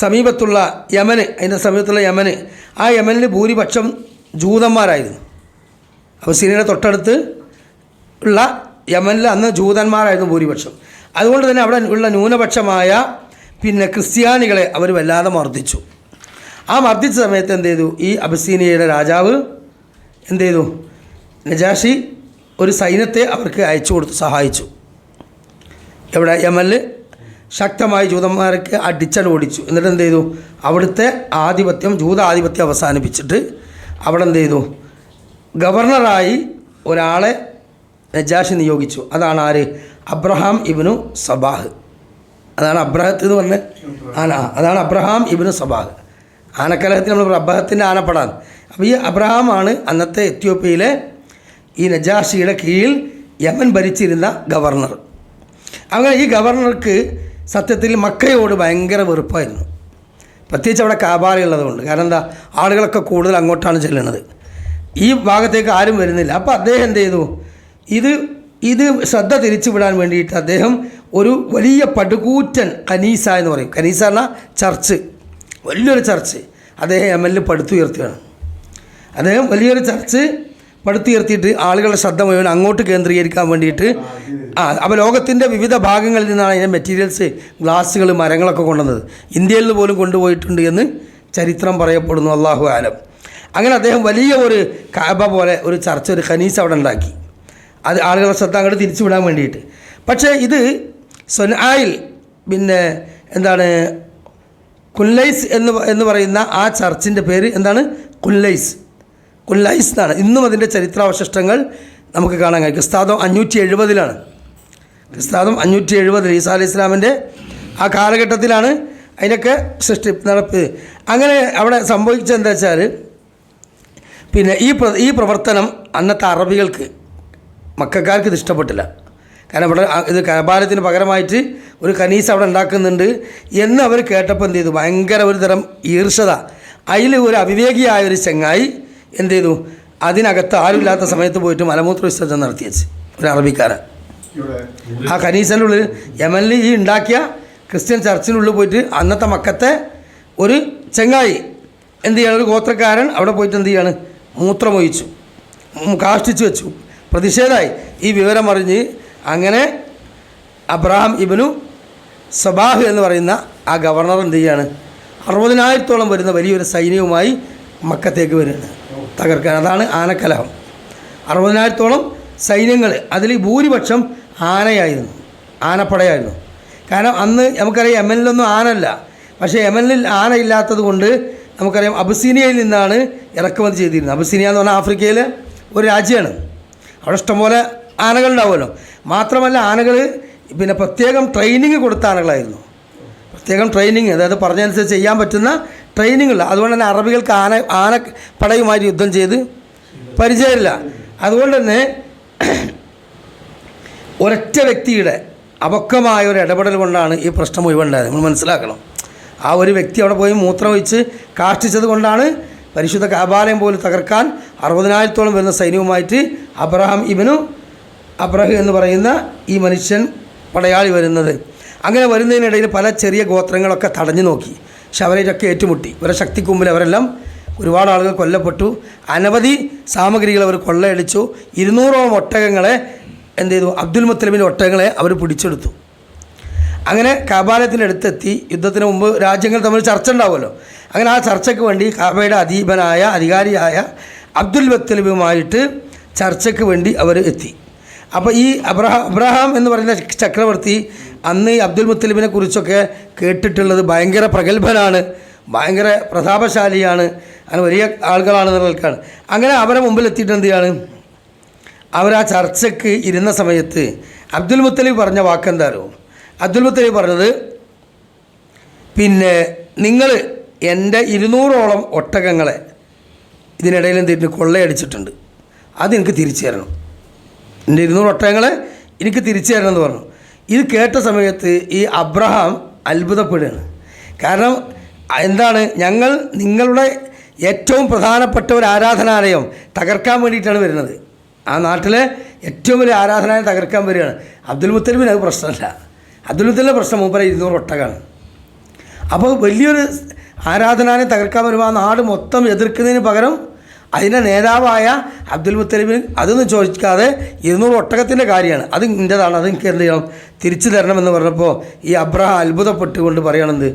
സമീപത്തുള്ള യമന്, അതിൻ്റെ സമീപത്തുള്ള യമന്, ആ യമനിൽ ഭൂരിപക്ഷം ജൂതന്മാരായിരുന്നു. അബിസീനിയയുടെ തൊട്ടടുത്ത് ഉള്ള യമനിൽ അന്ന് ജൂതന്മാരായിരുന്നു ഭൂരിപക്ഷം. അതുകൊണ്ട് തന്നെ അവിടെ ഉള്ള ന്യൂനപക്ഷമായ ക്രിസ്ത്യാനികളെ അവർ വല്ലാതെ മർദ്ദിച്ചു. ആ മർദ്ദിച്ച സമയത്ത് എന്ത് ചെയ്തു, ഈ അബിസീനിയയുടെ രാജാവ് എന്ത് ചെയ്തു, നജാഷി ഒരു സൈന്യത്തെ അവർക്ക് അയച്ചു കൊടുത്തു, സഹായിച്ചു. എവിടെ? യമനിൽ ശക്തമായി ജൂതന്മാർക്ക് അടിച്ചടി ഓടിച്ചു. എന്നിട്ട് എന്ത് ചെയ്തു, അവിടുത്തെ ആധിപത്യം, ജൂത ആധിപത്യം അവസാനിപ്പിച്ചിട്ട് അവിടെ എന്ത് ചെയ്തു, ഗവർണറായി ഒരാളെ നജാഷി നിയോഗിച്ചു. അതാണ് ആര്? അബ്രഹാം ഇബ്നു സബാഹ്. അതാണ് അബ്രഹത്ത് എന്ന് പറഞ്ഞ അതാണ് അബ്രഹാം ഇബ്നു സബാഹ്. ആനക്കലഹത്തിന് നമ്മൾ അബ്രഹത്തിൻ്റെ ആനപ്പെടാൻ. അപ്പോൾ ഈ അബ്രഹാമാണ് അന്നത്തെ എത്യോപ്യയിലെ ഈ നജാഷിയുടെ കീഴിൽ യമൻ ഭരിച്ചിരുന്ന ഗവർണർ. അങ്ങനെ ഈ ഗവർണർക്ക് സത്യത്തിൽ മക്കയോട് ഭയങ്കര വെറുപ്പായിരുന്നു, പ്രത്യേകിച്ച് അവിടെ കാബാലയുള്ളതുകൊണ്ട്. കാരണം എന്താ, ആളുകളൊക്കെ കൂടുതൽ അങ്ങോട്ടാണ് ചെല്ലുന്നത്, ഈ ഭാഗത്തേക്ക് ആരും വരുന്നില്ല. അപ്പോൾ അദ്ദേഹം എന്ത് ചെയ്തു, ഇത് ശ്രദ്ധ തിരിച്ചു വിടാൻ വേണ്ടിയിട്ട് അദ്ദേഹം ഒരു വലിയ പടുകൂറ്റൻ കനീസ എന്ന് പറയും, കനീസ പറഞ്ഞാൽ ചർച്ച്, വലിയൊരു ചർച്ച് അദ്ദേഹം യമനിൽ പടുത്തുയർത്തുകയാണ്. അദ്ദേഹം വലിയൊരു ചർച്ച് പടുത്തുയർത്തിയിട്ട് ആളുകളുടെ ശ്രദ്ധ മുഴുവൻ അങ്ങോട്ട് കേന്ദ്രീകരിക്കാൻ വേണ്ടിയിട്ട് അപ്പോൾ ലോകത്തിൻ്റെ വിവിധ ഭാഗങ്ങളിൽ നിന്നാണ് അതിൻ്റെ മെറ്റീരിയൽസ്, ഗ്ലാസ്സുകൾ, മരങ്ങളൊക്കെ കൊണ്ടുവന്നത്. ഇന്ത്യയിൽ നിന്ന് പോലും കൊണ്ടുപോയിട്ടുണ്ട് എന്ന് ചരിത്രം പറയപ്പെടുന്നു. അല്ലാഹു ആലം. അങ്ങനെ അദ്ദേഹം വലിയ ഒരു കാബ പോലെ ഒരു ചർച്ച്, ഒരു ഖനീസ് അവിടെ ഉണ്ടാക്കി, അത് ആളുകളുടെ ശ്രദ്ധ അങ്ങോട്ട് തിരിച്ചു വിടാൻ വേണ്ടിയിട്ട്. പക്ഷേ ഇത് സൊനായിൽ കുല്ലൈസ് എന്ന് പറയുന്ന ആ ചർച്ചിൻ്റെ പേര് കുല്ലൈസ് എന്നാണ്. ഇന്നും അതിൻ്റെ ചരിത്രാവശിഷ്ടങ്ങൾ നമുക്ക് കാണാൻ കഴിയും. ക്രിസ്താബ്ദം 570 ക്രിസ്താബ്ദം 570 ഈസാ അലൈഹി ഇസ്ലാമിൻ്റെ ആ കാലഘട്ടത്തിലാണ് അതിനൊക്കെ നടപ്പ്. അങ്ങനെ അവിടെ സംഭവിച്ചത് എന്താ വെച്ചാൽ ഈ പ്രവർത്തനം അന്നത്തെ അറബികൾക്ക്, മക്കക്കാർക്ക് ഇത് ഇഷ്ടപ്പെട്ടില്ല. കാരണം ഇവിടെ ഇത് കബാലത്തിന് പകരമായിട്ട് ഒരു കനീസ് അവിടെ ഉണ്ടാക്കുന്നുണ്ട് എന്ന് അവർ കേട്ടപ്പോൾ എന്ത് ചെയ്തു, ഭയങ്കര ഒരു തരം ഈർഷത. അതിൽ ഒരു അവിവേകിയായ ഒരു ചെങ്ങായി എന്ത് ചെയ്തു, അതിനകത്ത് ആരുമില്ലാത്ത സമയത്ത് പോയിട്ട് മലമൂത്ര വിസർജനം നടത്തി വെച്ച് ഒരു അറബിക്കാരൻ. ആ കനീസിൻ്റെ ഉള്ളിൽ യമനിൽ ഈ ഉണ്ടാക്കിയ ക്രിസ്ത്യൻ ചർച്ചിനുള്ളിൽ പോയിട്ട് അന്നത്തെ മക്കത്തെ ഒരു ചെങ്ങായി എന്ത് ചെയ്യണം, ഒരു ഗോത്രക്കാരൻ അവിടെ പോയിട്ട് എന്ത് ചെയ്യാണ്, മൂത്രമൊഴിച്ചു, കാഷ്ടിച്ചു വെച്ചു. പ്രതിഷേധമായി. ഈ വിവരം അറിഞ്ഞ് അങ്ങനെ അബ്രഹാം ഇബ്നു സബാഹ് എന്ന് പറയുന്ന ആ ഗവർണർ എന്ത് ചെയ്യാണ്, 60,000-ഓളം വരുന്ന വലിയൊരു സൈന്യവുമായി മക്കത്തേക്ക് വരികയാണ് തകർക്കാൻ. അതാണ് ആനക്കലഹം. 60,000-ഓളം സൈന്യങ്ങൾ, അതിൽ ഭൂരിപക്ഷം ആനയായിരുന്നു, ആനപ്പടയായിരുന്നു. കാരണം അന്ന് നമുക്കറിയാം യമനിലൊന്നും ആനല്ല, പക്ഷേ യമനിൽ ആന ഇല്ലാത്തത് കൊണ്ട് നമുക്കറിയാം അബിസീനിയയിൽ നിന്നാണ് ഇറക്കുമതി ചെയ്തിരുന്നത്. അബിസീനിയ എന്ന് പറഞ്ഞാൽ ആഫ്രിക്കയിലെ ഒരു രാജ്യമാണ്. അവിടെ ഇഷ്ടംപോലെ ആനകളുണ്ടാവുമല്ലോ. മാത്രമല്ല ആനകൾ പിന്നെ പ്രത്യേകം ട്രെയിനിങ് കൊടുത്ത ആനകളായിരുന്നു. പ്രത്യേകം ട്രെയിനിങ്, അതായത് പറഞ്ഞതനുസരിച്ച് ചെയ്യാൻ പറ്റുന്ന ട്രെയിനിങ്ങുള്ള. അതുകൊണ്ട് തന്നെ അറബികൾക്ക് ആനപ്പടയുമായി യുദ്ധം ചെയ്ത് പരിചയമില്ല. അതുകൊണ്ട് തന്നെ ഒരൊറ്റ വ്യക്തിയുടെ അപക്വമായ ഒരു ഇടപെടൽ കൊണ്ടാണ് ഈ പ്രശ്നം മുഴുവനുണ്ടായത്. നമ്മൾ മനസ്സിലാക്കണം. ആ ഒരു വ്യക്തി അവിടെ പോയി മൂത്രമൊഴിച്ച് കാഷ്ടിച്ചത് കൊണ്ടാണ് പരിശുദ്ധ കഅബാലയം പോലും തകർക്കാൻ 60,000-ഓളം വരുന്ന സൈന്യവുമായിട്ട് അബ്രഹാം ഇബ്നു അബ്രഹ് എന്ന് പറയുന്ന ഈ മനുഷ്യൻ പടയാളി വരുന്നത്. അങ്ങനെ വരുന്നതിനിടയിൽ പല ചെറിയ ഗോത്രങ്ങളൊക്കെ തടഞ്ഞു നോക്കി. പക്ഷെ അവരൊക്കെ ഏറ്റുമുട്ടി. ഇവരുടെ ശക്തിക്ക് മുമ്പിൽ അവരെല്ലാം ഒരുപാട് ആളുകൾ കൊല്ലപ്പെട്ടു. അനവധി സാമഗ്രികൾ അവർ കൊള്ളയടിച്ചു. 200-ഓളം ഒട്ടകങ്ങളെ എന്ത് ചെയ്തു, അബ്ദുൽ മുത്തലിബിൻ്റെ ഒട്ടകങ്ങളെ അവർ പിടിച്ചെടുത്തു. അങ്ങനെ കഅബാലയത്തിൻ്റെ അടുത്തെത്തി. യുദ്ധത്തിന് മുമ്പ് രാജ്യങ്ങൾ തമ്മിൽ ചർച്ച ഉണ്ടാവുമല്ലോ. അങ്ങനെ ആ ചർച്ചയ്ക്ക് വേണ്ടി കഅബയുടെ അധികാരിയായ അബ്ദുൽ മുത്തലിബുമായിട്ട് ചർച്ചയ്ക്ക് വേണ്ടി അവർ എത്തി. അപ്പോൾ ഈ അബ്രഹാം എന്ന് പറയുന്ന ചക്രവർത്തി അന്ന് ഈ അബ്ദുൽ മുത്തലിബിനെ കുറിച്ചൊക്കെ കേട്ടിട്ടുള്ളത് ഭയങ്കര പ്രഗത്ഭനാണ്, ഭയങ്കര പ്രതാപശാലിയാണ്, അങ്ങനെ വലിയ ആളുകളാണെന്നുള്ള നിലക്കാണ്. അങ്ങനെ അവരെ മുമ്പിൽ എത്തിയിട്ട് എന്ത് ചെയ്യാണ്, അവർ ആ ചർച്ചയ്ക്ക് ഇരുന്ന സമയത്ത് അബ്ദുൽ മുത്തലിബ് പറഞ്ഞ വാക്കെന്താരോ, അബ്ദുൽ മുത്തലിബ് പറഞ്ഞത്, പിന്നെ നിങ്ങൾ എൻ്റെ 200-ഓളം ഒട്ടകങ്ങളെ ഇതിനിടയിൽ എന്തിട്ട് കൊള്ളയടിച്ചിട്ടുണ്ട്, അതെനിക്ക് തിരിച്ചു തരണം. എൻ്റെ 200 ഒട്ടകങ്ങളെ എനിക്ക് തിരിച്ചു തരണം എന്ന് പറഞ്ഞു. ഇത് കേട്ട സമയത്ത് ഈ അബ്രഹാം അത്ഭുതപ്പെടുകയാണ്. കാരണം എന്താണ്, ഞങ്ങൾ നിങ്ങളുടെ ഏറ്റവും പ്രധാനപ്പെട്ട ഒരു ആരാധനാലയം തകർക്കാൻ വേണ്ടിയിട്ടാണ് വരുന്നത്. ആ നാട്ടിലെ ഏറ്റവും വലിയ ആരാധനാലയം തകർക്കാൻ വരികയാണ്. അബ്ദുൽ മുത്തലിബിന് അത് പ്രശ്നമല്ല. അബ്ദുൽ മുത്തലിബിൻ്റെ പ്രശ്നം മൂപ്പര 200 ഒട്ടകമാണ്. അപ്പോൾ വലിയൊരു ആരാധനാലയം തകർക്കാൻ വരുമ്പോൾ ആ നാട് മൊത്തം എതിർക്കുന്നതിന് പകരം അതിൻ്റെ നേതാവായ അബ്ദുൽ മുത്തലിബിന് അതൊന്നും ചോദിക്കാതെ 200 ഒട്ടകത്തിൻ്റെ കാര്യമാണ്, അത് എൻ്റേതാണ്, അത് എനിക്ക് എന്ത് ചെയ്യണം, തിരിച്ചു തരണമെന്ന് പറഞ്ഞപ്പോൾ ഈ അബ്രഹാം അത്ഭുതപ്പെട്ടുകൊണ്ട് പറയണത്,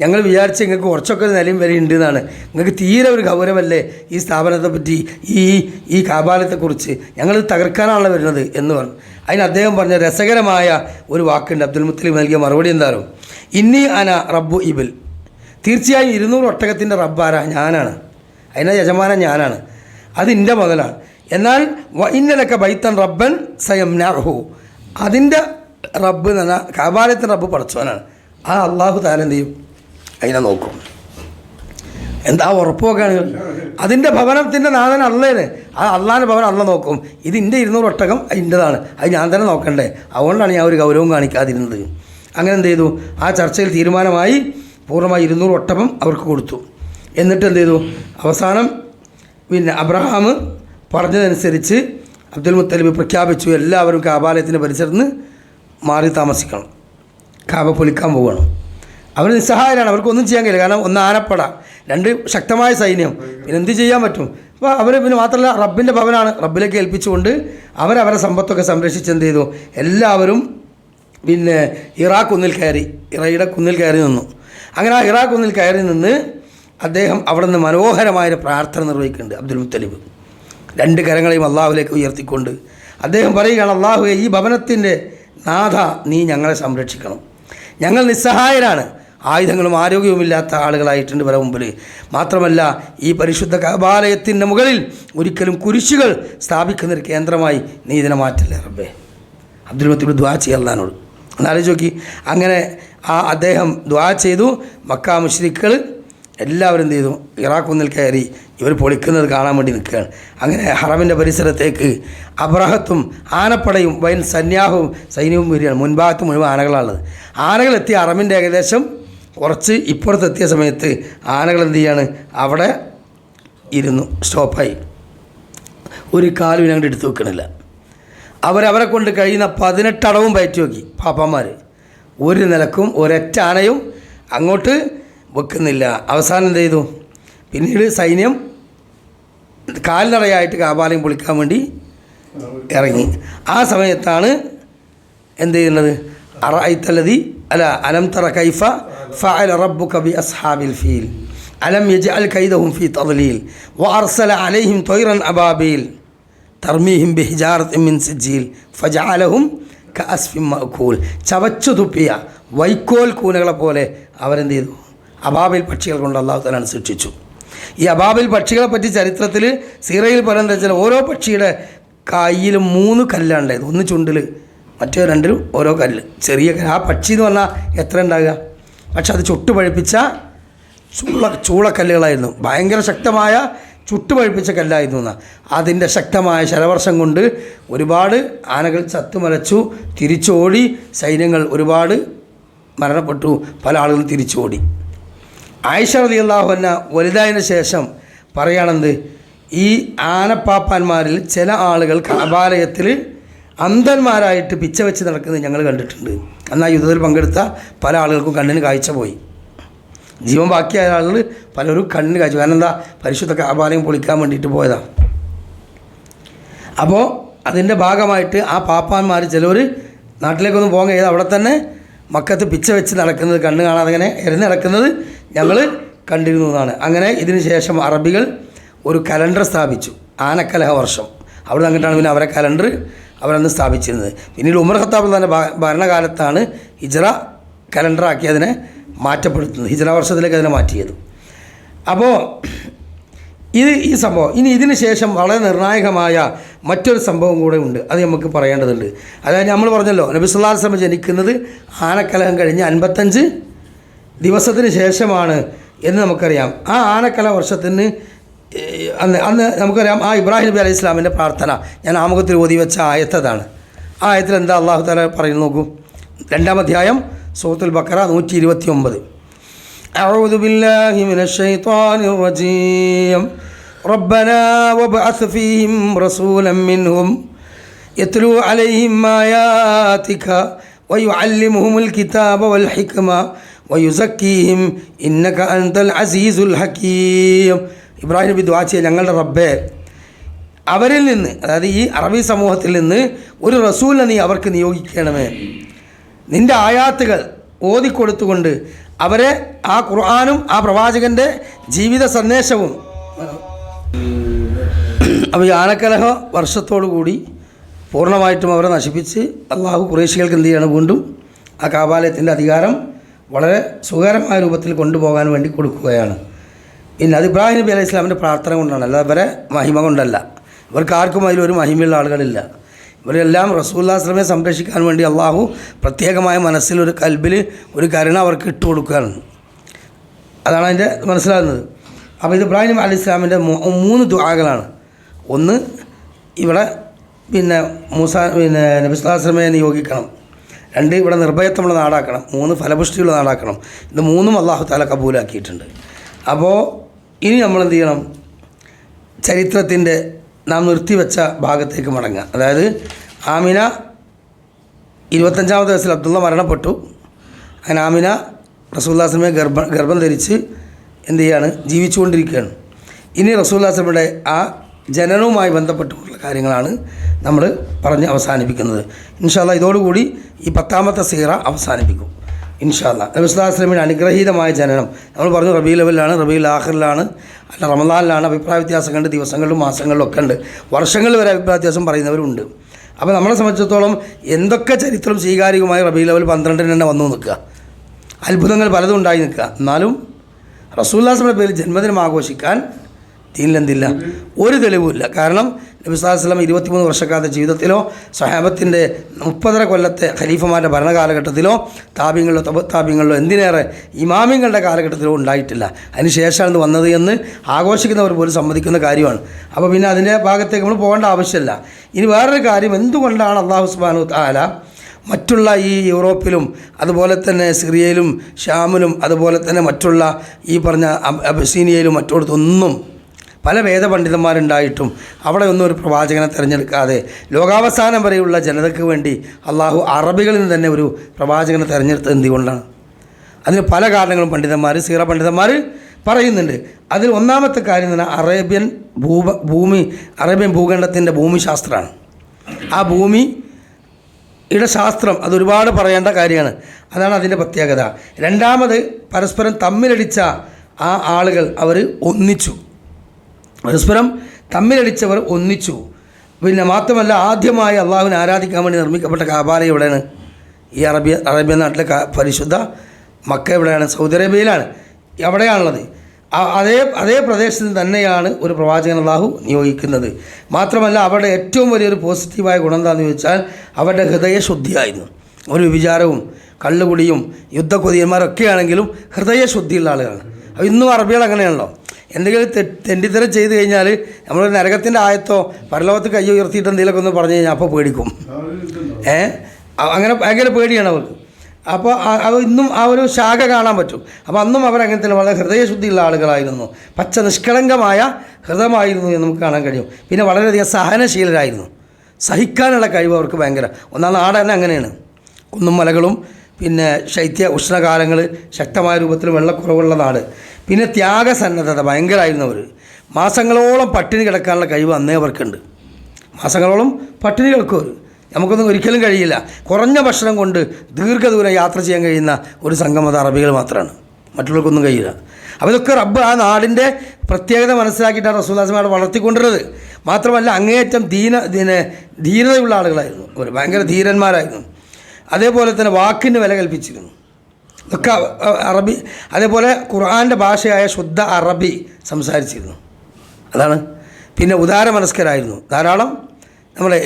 ഞങ്ങൾ വിചാരിച്ച് നിങ്ങൾക്ക് കുറച്ചൊക്കെ ഒരു നിലയും വരെ ഉണ്ട് എന്നാണ്, നിങ്ങൾക്ക് തീരെ ഒരു ഗൗരവമല്ലേ ഈ സ്ഥാപനത്തെ പറ്റി, ഈ കഅബാലയത്തെക്കുറിച്ച്, ഞങ്ങൾ തകർക്കാനാണല്ലോ വരുന്നത് എന്ന് പറഞ്ഞു. അതിന് അദ്ദേഹം പറഞ്ഞ രസകരമായ ഒരു വാക്കുണ്ട്. അബ്ദുൽ മുത്തലിബ് നൽകിയ മറുപടി എന്താണോ, ഇന്നി അന റബ്ബു ഇബിൽ, തീർച്ചയായും 200 ഒട്ടകത്തിൻ്റെ റബ്ബാര ഞാനാണ്, അതിൻ്റെ യജമാനൻ ഞാനാണ്, അത് എൻ്റെ മുതലാണ്. എന്നാൽ ഇന്നലൊക്കെ ബൈത്തൻ റബ്ബൻ സയംനഹു, അതിൻ്റെ റബ്ബ് എന്ന് പറഞ്ഞാൽ കഅബാലയത്തിൻ്റെ റബ്ബ് പടച്ചവനാണ്. ആ അള്ളാഹു താല എന്ത് ചെയ്യും, അതിനെ നോക്കും. എന്താ ഉറപ്പൊക്കെയാണ്, അതിൻ്റെ ഭവനത്തിൻ്റെ നാഥൻ അള്ളേന്, ആ അള്ളാഹിൻ്റെ ഭവനം അള്ള നോക്കും. ഇത് എൻ്റെ 200 ഒട്ടകം അതിൻ്റെതാണ്, അത് ഞാൻ തന്നെ നോക്കണ്ടേ, അതുകൊണ്ടാണ് ഞാൻ ഒരു ഗൗരവം കാണിക്കാതിരുന്നത്. അങ്ങനെ എന്ത് ചെയ്തു, ആ ചർച്ചയിൽ തീരുമാനമായി പൂർണ്ണമായി 200 ഒട്ടകം അവർക്ക് കൊടുത്തു. എന്നിട്ട് എന്ത് ചെയ്തു, അവസാനം പിന്നെ അബ്രഹാം പറഞ്ഞതനുസരിച്ച് അബ്ദുൽ മുത്തലിബ് പ്രഖ്യാപിച്ചു, എല്ലാവരും കഅബാലയത്തിൻ്റെ പരിസരത്ത് നിന്ന് മാറി താമസിക്കണം, കഅബ പൊളിക്കാൻ പോവുകയാണ്. അവർ നിസ്സഹായരാണ്, അവർക്കൊന്നും ചെയ്യാൻ കഴിയില്ല. കാരണം ഒന്ന് ആനപ്പട, 2 ശക്തമായ സൈന്യം, പിന്നെ എന്ത് ചെയ്യാൻ പറ്റും. അപ്പോൾ അവർ പിന്നെ മാത്രമല്ല റബ്ബിൻ്റെ ഭവനാണ്, റബ്ബിലേക്ക് ഏൽപ്പിച്ചുകൊണ്ട് അവരവരെ സമ്പത്തൊക്കെ സംരക്ഷിച്ച് എന്ത് ചെയ്തു, എല്ലാവരും പിന്നെ ഇറയുടെ കുന്നിൽ കയറി നിന്നു. അങ്ങനെ ആ ഹിറാ കുന്നിൽ കയറി നിന്ന് അദ്ദേഹം അവിടെ നിന്ന് മനോഹരമായൊരു പ്രാർത്ഥന നിർവഹിക്കുന്നുണ്ട്. അബ്ദുൽ മുത്തലിബ് 2 കരങ്ങളെയും അള്ളാഹുവിലേക്ക് ഉയർത്തിക്കൊണ്ട് അദ്ദേഹം പറയുകയാണ്, അള്ളാഹുവേ, ഈ ഭവനത്തിൻ്റെ നാഥ, നീ ഞങ്ങളെ സംരക്ഷിക്കണം, ഞങ്ങൾ നിസ്സഹായരാണ്, ആയുധങ്ങളും ആരോഗ്യവുമില്ലാത്ത ആളുകളായിട്ടുണ്ട് ഇവരുടെ മുമ്പിൽ. മാത്രമല്ല ഈ പരിശുദ്ധ കഅബാലയത്തിൻ്റെ മുകളിൽ ഒരിക്കലും കുരിശുകൾ സ്ഥാപിക്കുന്നൊരു കേന്ദ്രമായി നീ ഇതിനെ മാറ്റില്ല റബ്ബേ. അബ്ദുൽ മുത്തലിബ് ദുആ ചെയ്യുക അല്ലാഹുവിനോട്. എന്നാലോചിച്ച് നോക്കി. അങ്ങനെ അദ്ദേഹം ദുആ ചെയ്തു. മക്ക മുശ്രിക്കുകൾ എല്ലാവരും എന്ത് ചെയ്തു? ഇറാഖ് കുന്നിൽ കയറി ഇവർ പൊളിക്കുന്നത് കാണാൻ വേണ്ടി നിൽക്കുകയാണ്. അങ്ങനെ ഹറമിൻ്റെ പരിസരത്തേക്ക് അബ്രഹത്തും ആനപ്പടയും വൻ സൈന്യവും വരികയാണ്. മുൻഭാഗത്ത് മുഴുവൻ ആനകളാണുള്ളത്. ആനകളെത്തി ഹറമിൻ്റെ ഏകദേശം കുറച്ച് ഇപ്പുറത്തെത്തിയ സമയത്ത് ആനകൾ എന്ത് ചെയ്യാണ്? അവിടെ ഇരുന്നു, സ്റ്റോപ്പായി. ഒരു കാലും ഞങ്ങൾ എടുത്തു വെക്കണില്ല. അവരെ കൊണ്ട് കഴിയുന്ന 18 അടവും പയറ്റി നോക്കി പാപ്പന്മാർ. ഒരു നിലക്കും ഒരൊറ്റ ആനയും അങ്ങോട്ട് വെക്കുന്നില്ല. അവസാനം എന്ത് ചെയ്തു? പിന്നീട് സൈന്യം കാൽനടയായിട്ട് കാബാലയം പൊളിക്കാൻ വേണ്ടി ഇറങ്ങി. ആ സമയത്താണ് എന്ത് ചെയ്യുന്നത്? അറഅയ്തല്ലദി അലം തറ കൈഫ ഫഅല റബ്ബുക ബി അസ്ഹാബിൽ ഫീൽ അലം യജ്അൽ കൈദഹും ഫീ തദ്ലീൽ വഅർസല അലൈഹിം ത്വയ്റൻ അബാബീൽ തർമീഹിം ബിഹിജാറത്തിൻ മിൻ സിജ്ജീൽ ഫജഅലഹും കഅസ്ഫിൻ മഅകൂൽ. ചവച്ചു തുപ്പിയ വൈക്കോൽ കൂനകളെ പോലെ അവരെന്ത് ചെയ്തു? അബാബിൽ പക്ഷികൾ കൊണ്ട് അല്ലാഹു തആല സൃഷ്ടിച്ചു. ഈ അബാബിൽ പക്ഷികളെ പറ്റി ചരിത്രത്തിൽ സീറയിൽ പറയുന്നത് വെച്ചാൽ ഓരോ പക്ഷിയുടെ കയ്യിലും 3 കല്ലാണ് ഉണ്ടായത്. ഒന്ന് ചുണ്ടിൽ, മറ്റേ 2 ഓരോ കല്ല്, ചെറിയ കല്ല്. ആ പക്ഷി എന്ന് പറഞ്ഞാൽ എത്ര ഉണ്ടാകുക? പക്ഷെ അത് ചുട്ടുപഴുപ്പിച്ച ചൂളക്കല്ലുകളായിരുന്നു. ഭയങ്കര ശക്തമായ ചുട്ടുപഴുപ്പിച്ച കല്ലായിരുന്നു എന്നാണ്. അതിൻ്റെ ശക്തമായ ശരവർഷം കൊണ്ട് ഒരുപാട് ആനകൾ ചത്തുമലച്ചു, തിരിച്ചോടി. സൈന്യങ്ങൾ ഒരുപാട് മരണപ്പെട്ടു, പല ആളുകളും തിരിച്ചോടി. ആയിഷ റളിയല്ലാഹു അൻഹ വലുതായതിനു ശേഷം പറയുകയാണെന്ത്? ഈ ആനപ്പാപ്പാന്മാരിൽ ചില ആളുകൾ കഅബാലയത്തിൽ അന്ധന്മാരായിട്ട് പിച്ച വെച്ച് നടക്കുന്നത് ഞങ്ങൾ കണ്ടിട്ടുണ്ട്. എന്നാൽ യുദ്ധത്തിൽ പങ്കെടുത്ത പല ആളുകൾക്കും കണ്ണിന് കാഴ്ച പോയി. ജീവൻ ബാക്കിയായ ആളുകൾ പലരും കണ്ണിന് കാഴ്ച. കാരണം എന്താ? പരിശുദ്ധ കഅബാലയം പൊളിക്കാൻ വേണ്ടിയിട്ട് പോയതാണ്. അപ്പോൾ അതിൻ്റെ ഭാഗമായിട്ട് ആ പാപ്പാന്മാർ ചിലവർ നാട്ടിലേക്കൊന്നും പോകാൻ കഴിയാതെ അവിടെ തന്നെ മക്കത്ത് പിച്ച വെച്ച് നടക്കുന്നത്, കണ്ണ് കാണാതെ അങ്ങനെ എറിഞ്ഞ് നടക്കുന്നത് ഞങ്ങൾ കണ്ടിരുന്നു എന്നാണ്. അങ്ങനെ ഇതിന് ശേഷം അറബികൾ ഒരു കലണ്ടർ സ്ഥാപിച്ചു, ആനക്കലഹ വർഷം. അവിടെ നിന്നിട്ടാണ് പിന്നെ അവരെ കലണ്ടർ അവരന്ന് സ്ഥാപിച്ചിരുന്നത്. പിന്നീട് ഉമർ ഖത്താബ് തന്നെ ഭരണകാലത്താണ് ഹിജ്റ കലണ്ടറാക്കി അതിനെ മാറ്റപ്പെടുത്തുന്നത്, ഹിജ്റ വർഷത്തിലേക്ക് അതിനെ മാറ്റിയത്. അപ്പോൾ ഈ സംഭവം ഇനി ഇതിന് ശേഷം വളരെ നിർണായകമായ മറ്റൊരു സംഭവം കൂടെ ഉണ്ട്. അത് നമുക്ക് പറയേണ്ടതുണ്ട്. അതായത് നമ്മൾ പറഞ്ഞല്ലോ നബി സല്ലല്ലാഹു അലൈഹി വസല്ലം ജനിക്കുന്നത് ആനക്കലഹം കഴിഞ്ഞ് 55 ദിവസത്തിന് ശേഷമാണ് എന്ന് നമുക്കറിയാം. ആ ആനക്കല വർഷത്തിന് അന്ന് നമുക്കറിയാം ആ ഇബ്രാഹിം നബി അലൈഹി ഇസ്ലാമിൻ്റെ പ്രാർത്ഥന ഞാൻ ആമുഖത്തിൽ ഓതി വെച്ച ആയത്തതാണ്. ആ ആയത്തിൽ എന്താ അള്ളാഹു തആല പറയുന്നു നോക്കൂ. 2-ാം അധ്യായം സൂറത്തുൽ ബഖറ 129. أعوذ بالله من الشيطان الرجيم ربنا وابعث فيهم رسولا منهم يتلو عليهم آياتك ويعلمهم الكتاب والحكمة ويزكيهم إنك أنت العزيز الحكيم. ഇബ്രാഹിം നബി ദുആ ചെയ്യുക, ഞങ്ങളുടെ റബ്ബേ, അവരിൽ നിന്ന്, അതായത് ഈ അറബി സമൂഹത്തിൽ നിന്ന് ഒരു റസൂലിനെ നീ അവർക്ക് നിയോഗിക്കണമേ. നിൻ്റെ ആയാത്തുകൾ ഓതിക്കൊടുത്തുകൊണ്ട് അവരെ ആ ഖുർആനും ആ പ്രവാചകൻ്റെ ജീവിത സന്ദേശവും. അപ്പോൾ ഈ ആനക്കലഹ വർഷത്തോടു കൂടി പൂർണ്ണമായിട്ടും അവരെ നശിപ്പിച്ച് അള്ളാഹു ഖുറൈശികൾക്ക് എന്ത് ചെയ്യണം? വീണ്ടും ആ കഅബാലയത്തിൻ്റെ അധികാരം വളരെ സുഖകരമായ രൂപത്തിൽ കൊണ്ടുപോകാൻ വേണ്ടി കൊടുക്കുകയാണ്. പിന്നെ അത് ഇബ്രാഹിം നബി അലൈഹി ഇസ്ലാമിൻ്റെ പ്രാർത്ഥന കൊണ്ടാണ്, അല്ല ഇവരെ മഹിമ കൊണ്ടല്ല. ഇവർക്ക് ആർക്കും അതിലൊരു മഹിമയുള്ള ആളുകളില്ല. ഇവരെല്ലാം റസൂലുള്ളാഹി സ്വല്ലല്ലാഹു അലൈഹി വസല്ലമയെ സംരക്ഷിക്കാൻ വേണ്ടി അള്ളാഹു പ്രത്യേകമായ മനസ്സിൽ ഒരു കൽബിൽ ഒരു കരുണ അവർക്ക് ഇട്ട് കൊടുക്കുകയാണ്. അതാണ് അതിൻ്റെ മനസ്സിലാകുന്നത്. അപ്പോൾ ഇത് ഇബ്രാഹിം നബി അലൈഹി ഇസ്ലാമിൻ്റെ 3 ദുആകളാണ്. ഒന്ന്, ഇവിടെ പിന്നെ നബി സല്ലല്ലാഹു അലൈഹി വസല്ലമയെ നിയോഗിക്കണം. 2, ഇവിടെ നിർഭയത്വമുള്ള നാടാക്കണം. 3, ഫലപുഷ്ടിയുള്ള നാടാക്കണം. ഇത് 3ഉം അള്ളാഹു തആല കബൂലാക്കിയിട്ടുണ്ട്. അപ്പോൾ ഇനി നമ്മൾ എന്ത് ചെയ്യണം? ചരിത്രത്തിൻ്റെ നാം നിർത്തിവെച്ച ഭാഗത്തേക്ക് മടങ്ങുക. അതായത് ആമിന 25-ാമത്തെ വയസ്സിൽ അബ്ദുള്ള മരണപ്പെട്ടു. അങ്ങനെ ആമിന റസൂലുള്ളാഹി സ്വല്ലല്ലാഹു അലൈഹി വസല്ലമയെ ഗർഭം ധരിച്ച് എന്ത് ചെയ്യാണ്? ജീവിച്ചുകൊണ്ടിരിക്കുകയാണ്. ഇനി റസൂലുള്ളാഹി സ്വല്ലല്ലാഹു അലൈഹി വസല്ലമയുടെ ആ ജനനവുമായി ബന്ധപ്പെട്ടുള്ള കാര്യങ്ങളാണ് നമ്മൾ പറഞ്ഞ് അവസാനിപ്പിക്കുന്നത്. ഇൻഷാ അല്ലാഹ് ഇതോടുകൂടി ഈ 10-ാമത്തെ സീറ അവസാനിപ്പിക്കും ഇൻഷാ അല്ലാഹ്. നബി സല്ലല്ലാഹു അലൈഹി വസല്ലമയുടെ അനുഗ്രഹീതമായ ജനനം നമ്മൾ പറഞ്ഞു റബീഉൽ അവ്വലിലാണ്, റബീഉൽ ആഖിറിലാണ്, അല്ല റമളാനിലാണ്. അഭിപ്രായ വ്യത്യാസം കണ്ട് ദിവസങ്ങളിലും മാസങ്ങളിലും ഒക്കെ ഉണ്ട്. വർഷങ്ങൾ വരെ അഭിപ്രായ വ്യത്യാസം പറയുന്നവരുണ്ട്. അപ്പോൾ നമ്മളെ സംബന്ധിച്ചിടത്തോളം എന്തൊക്കെ ചരിത്രം സ്വീകാര്യവുമായി റബീഉൽ അവ്വൽ 12-ന് തന്നെ വന്നു നിൽക്കുക, അത്ഭുതങ്ങൾ പലതും ഉണ്ടായി നിൽക്കുക. എന്നാലും റസൂലുള്ളാഹി സ്വല്ലല്ലാഹു അലൈഹി വസല്ലമയുടെ പേരിൽ ജന്മദിനം ആഘോഷിക്കാൻ ദീനിലെന്തില്ല? ഒരു തെളിവുമില്ല. കാരണം നബി സല്ലല്ലാഹു അലൈഹി വസല്ലം 23 വർഷക്കാലത്തെ ജീവിതത്തിലോ സ്വഹാബത്തിൻ്റെ 30 കൊല്ലത്തെ ഖലീഫമാരുടെ ഭരണകാലഘട്ടത്തിലോ താബിങ്ങളിലോ താബിങ്ങളിലോ എന്തിനേറെ ഇമാമിങ്ങളുടെ കാലഘട്ടത്തിലോ ഉണ്ടായിട്ടില്ല. അതിന് ശേഷമാണ് ഇത് വന്നത് എന്ന് ആഘോഷിക്കുന്നവർ പോലും സമ്മതിക്കുന്ന കാര്യമാണ്. അപ്പോൾ പിന്നെ അതിൻ്റെ ഭാഗത്തേക്ക് നമ്മൾ പോകേണ്ട ആവശ്യമില്ല. ഇനി വേറൊരു കാര്യം, എന്തുകൊണ്ടാണ് അല്ലാഹു സുബ്ഹാനഹു തആല മറ്റുള്ള ഈ യൂറോപ്പിലും അതുപോലെ തന്നെ സിറിയയിലും ഷാമിലും അതുപോലെ തന്നെ മറ്റുള്ള ഈ പറഞ്ഞ അബസീനിയയിലും മറ്റിടത്തൊന്നും പല വേദപണ്ഡിതന്മാരുണ്ടായിട്ടും അവിടെ ഒന്നും ഒരു പ്രവാചകനെ തിരഞ്ഞെടുക്കാതെ ലോകാവസാനം വരെയുള്ള ജനതയ്ക്ക് വേണ്ടി അള്ളാഹു അറബികളിൽ നിന്ന് തന്നെ ഒരു പ്രവാചകനെ തിരഞ്ഞെടുത്തത് എന്തുകൊണ്ടാണ്? അതിന് പല കാരണങ്ങളും പണ്ഡിതന്മാർ, സീറ പണ്ഡിതന്മാർ പറയുന്നുണ്ട്. അതിൽ ഒന്നാമത്തെ കാര്യം എന്ന് പറഞ്ഞാൽ അറേബ്യൻ ഭൂഖണ്ഡത്തിൻ്റെ ഭൂമിശാസ്ത്രമാണ്. ആ ഭൂമിയുടെ ശാസ്ത്രം അതൊരുപാട് പറയേണ്ട കാര്യമാണ്. അതാണ് അതിൻ്റെ പ്രത്യേകത. രണ്ടാമത്, പരസ്പരം തമ്മിലടിച്ച ആ ആളുകൾ അവർ ഒന്നിച്ചു, പരസ്പരം തമ്മിലടിച്ചവർ ഒന്നിച്ചു. പിന്നെ മാത്രമല്ല, ആദ്യമായി അള്ളാഹുവിനെ ആരാധിക്കാൻ വേണ്ടി നിർമ്മിക്കപ്പെട്ട കഅബാലയം എവിടെയാണ്? ഈ അറേബ്യ നാട്ടിലെ പരിശുദ്ധ മക്ക എവിടെയാണ്? സൗദി അറേബ്യയിലാണ്. അവിടെയാണുള്ളത്. അതേ പ്രദേശത്ത് തന്നെയാണ് ഒരു പ്രവാചകൻ അള്ളാഹു നിയോഗിക്കുന്നത്. മാത്രമല്ല, അവരുടെ ഏറ്റവും വലിയൊരു പോസിറ്റീവായ ഗുണം എന്താണെന്ന് ചോദിച്ചാൽ അവരുടെ ഹൃദയശുദ്ധിയായിരുന്നു. ഒരു വിചാരവും കള്ളുകുടിയും യുദ്ധക്കൊതിയന്മാരൊക്കെ ആണെങ്കിലും ഹൃദയശുദ്ധിയുള്ള ആളുകളാണ്. അപ്പോൾ ഇന്നും അറബികൾ അങ്ങനെയാണല്ലോ. എന്തെങ്കിലും തെണ്ടിത്തരം ചെയ്ത് കഴിഞ്ഞാൽ നമ്മൾ നരകത്തിൻ്റെ ആയത്തോ പരലോകത്ത് കൈ ഉയർത്തിയിട്ട് എന്തെങ്കിലുമൊക്കെ ഒന്ന് പറഞ്ഞു കഴിഞ്ഞാൽ അപ്പോൾ പേടിക്കും. അങ്ങനെ ഭയങ്കര പേടിയാണ് അവർക്ക്. അപ്പോൾ അത് ഇന്നും ആ ഒരു ശാഖ കാണാൻ പറ്റും. അപ്പോൾ അന്നും അവരങ്ങനെ തന്നെ വളരെ ഹൃദയശുദ്ധിയുള്ള ആളുകളായിരുന്നു, പച്ച നിഷ്കളങ്കമായ ഹൃദയമായിരുന്നു എന്ന് നമുക്ക് കാണാൻ കഴിയും. പിന്നെ വളരെയധികം സഹനശീലരായിരുന്നു, സഹിക്കാനുള്ള കഴിവ് അവർക്ക് ഭയങ്കര. ഒന്നാം നാട് തന്നെ അങ്ങനെയാണ്. കുന്നും മലകളും പിന്നെ ശൈത്യ ഉഷ്ണകാലങ്ങൾ, ശക്തമായ രൂപത്തിൽ വെള്ളക്കുറവുള്ള നാട്. പിന്നെ ത്യാഗസന്നദ്ധത ഭയങ്കരമായിരുന്നു അവർ. മാസങ്ങളോളം പട്ടിണി കിടക്കാനുള്ള കഴിവ് അന്നേ അവർക്കുണ്ട്. മാസങ്ങളോളം പട്ടിണി കിടക്കും അവർ. നമുക്കൊന്നും ഒരിക്കലും കഴിയില്ല. കുറഞ്ഞ ഭക്ഷണം കൊണ്ട് ദീർഘദൂരം യാത്ര ചെയ്യാൻ കഴിയുന്ന ഒരു സംഘം അത് അറബികൾ മാത്രമാണ്, മറ്റുള്ളവർക്കൊന്നും കഴിയില്ല. അപ്പോൾ ഇതൊക്കെ റബ്ബ് ആ നാടിൻ്റെ പ്രത്യേകത മനസ്സിലാക്കിയിട്ടാണ് റസൂലുള്ളാഹി സ്വല്ലല്ലാഹു അലൈഹി വസല്ലം വളർത്തിക്കൊണ്ടിരുന്നത്. മാത്രമല്ല അങ്ങേയറ്റം ധീരതയുള്ള ആളുകളായിരുന്നു അവർ, ഭയങ്കര ധീരന്മാരായിരുന്നു. അതേപോലെ തന്നെ വാക്കിന് വില കൽപ്പിച്ചിരുന്നു. ഇതൊക്കെ അറബി. അതേപോലെ ഖുർആൻ്റെ ഭാഷയായ ശുദ്ധ അറബി സംസാരിച്ചിരുന്നു. അതാണ്. പിന്നെ ഉദാരമനസ്കരായിരുന്നു. ധാരാളം നമ്മളെ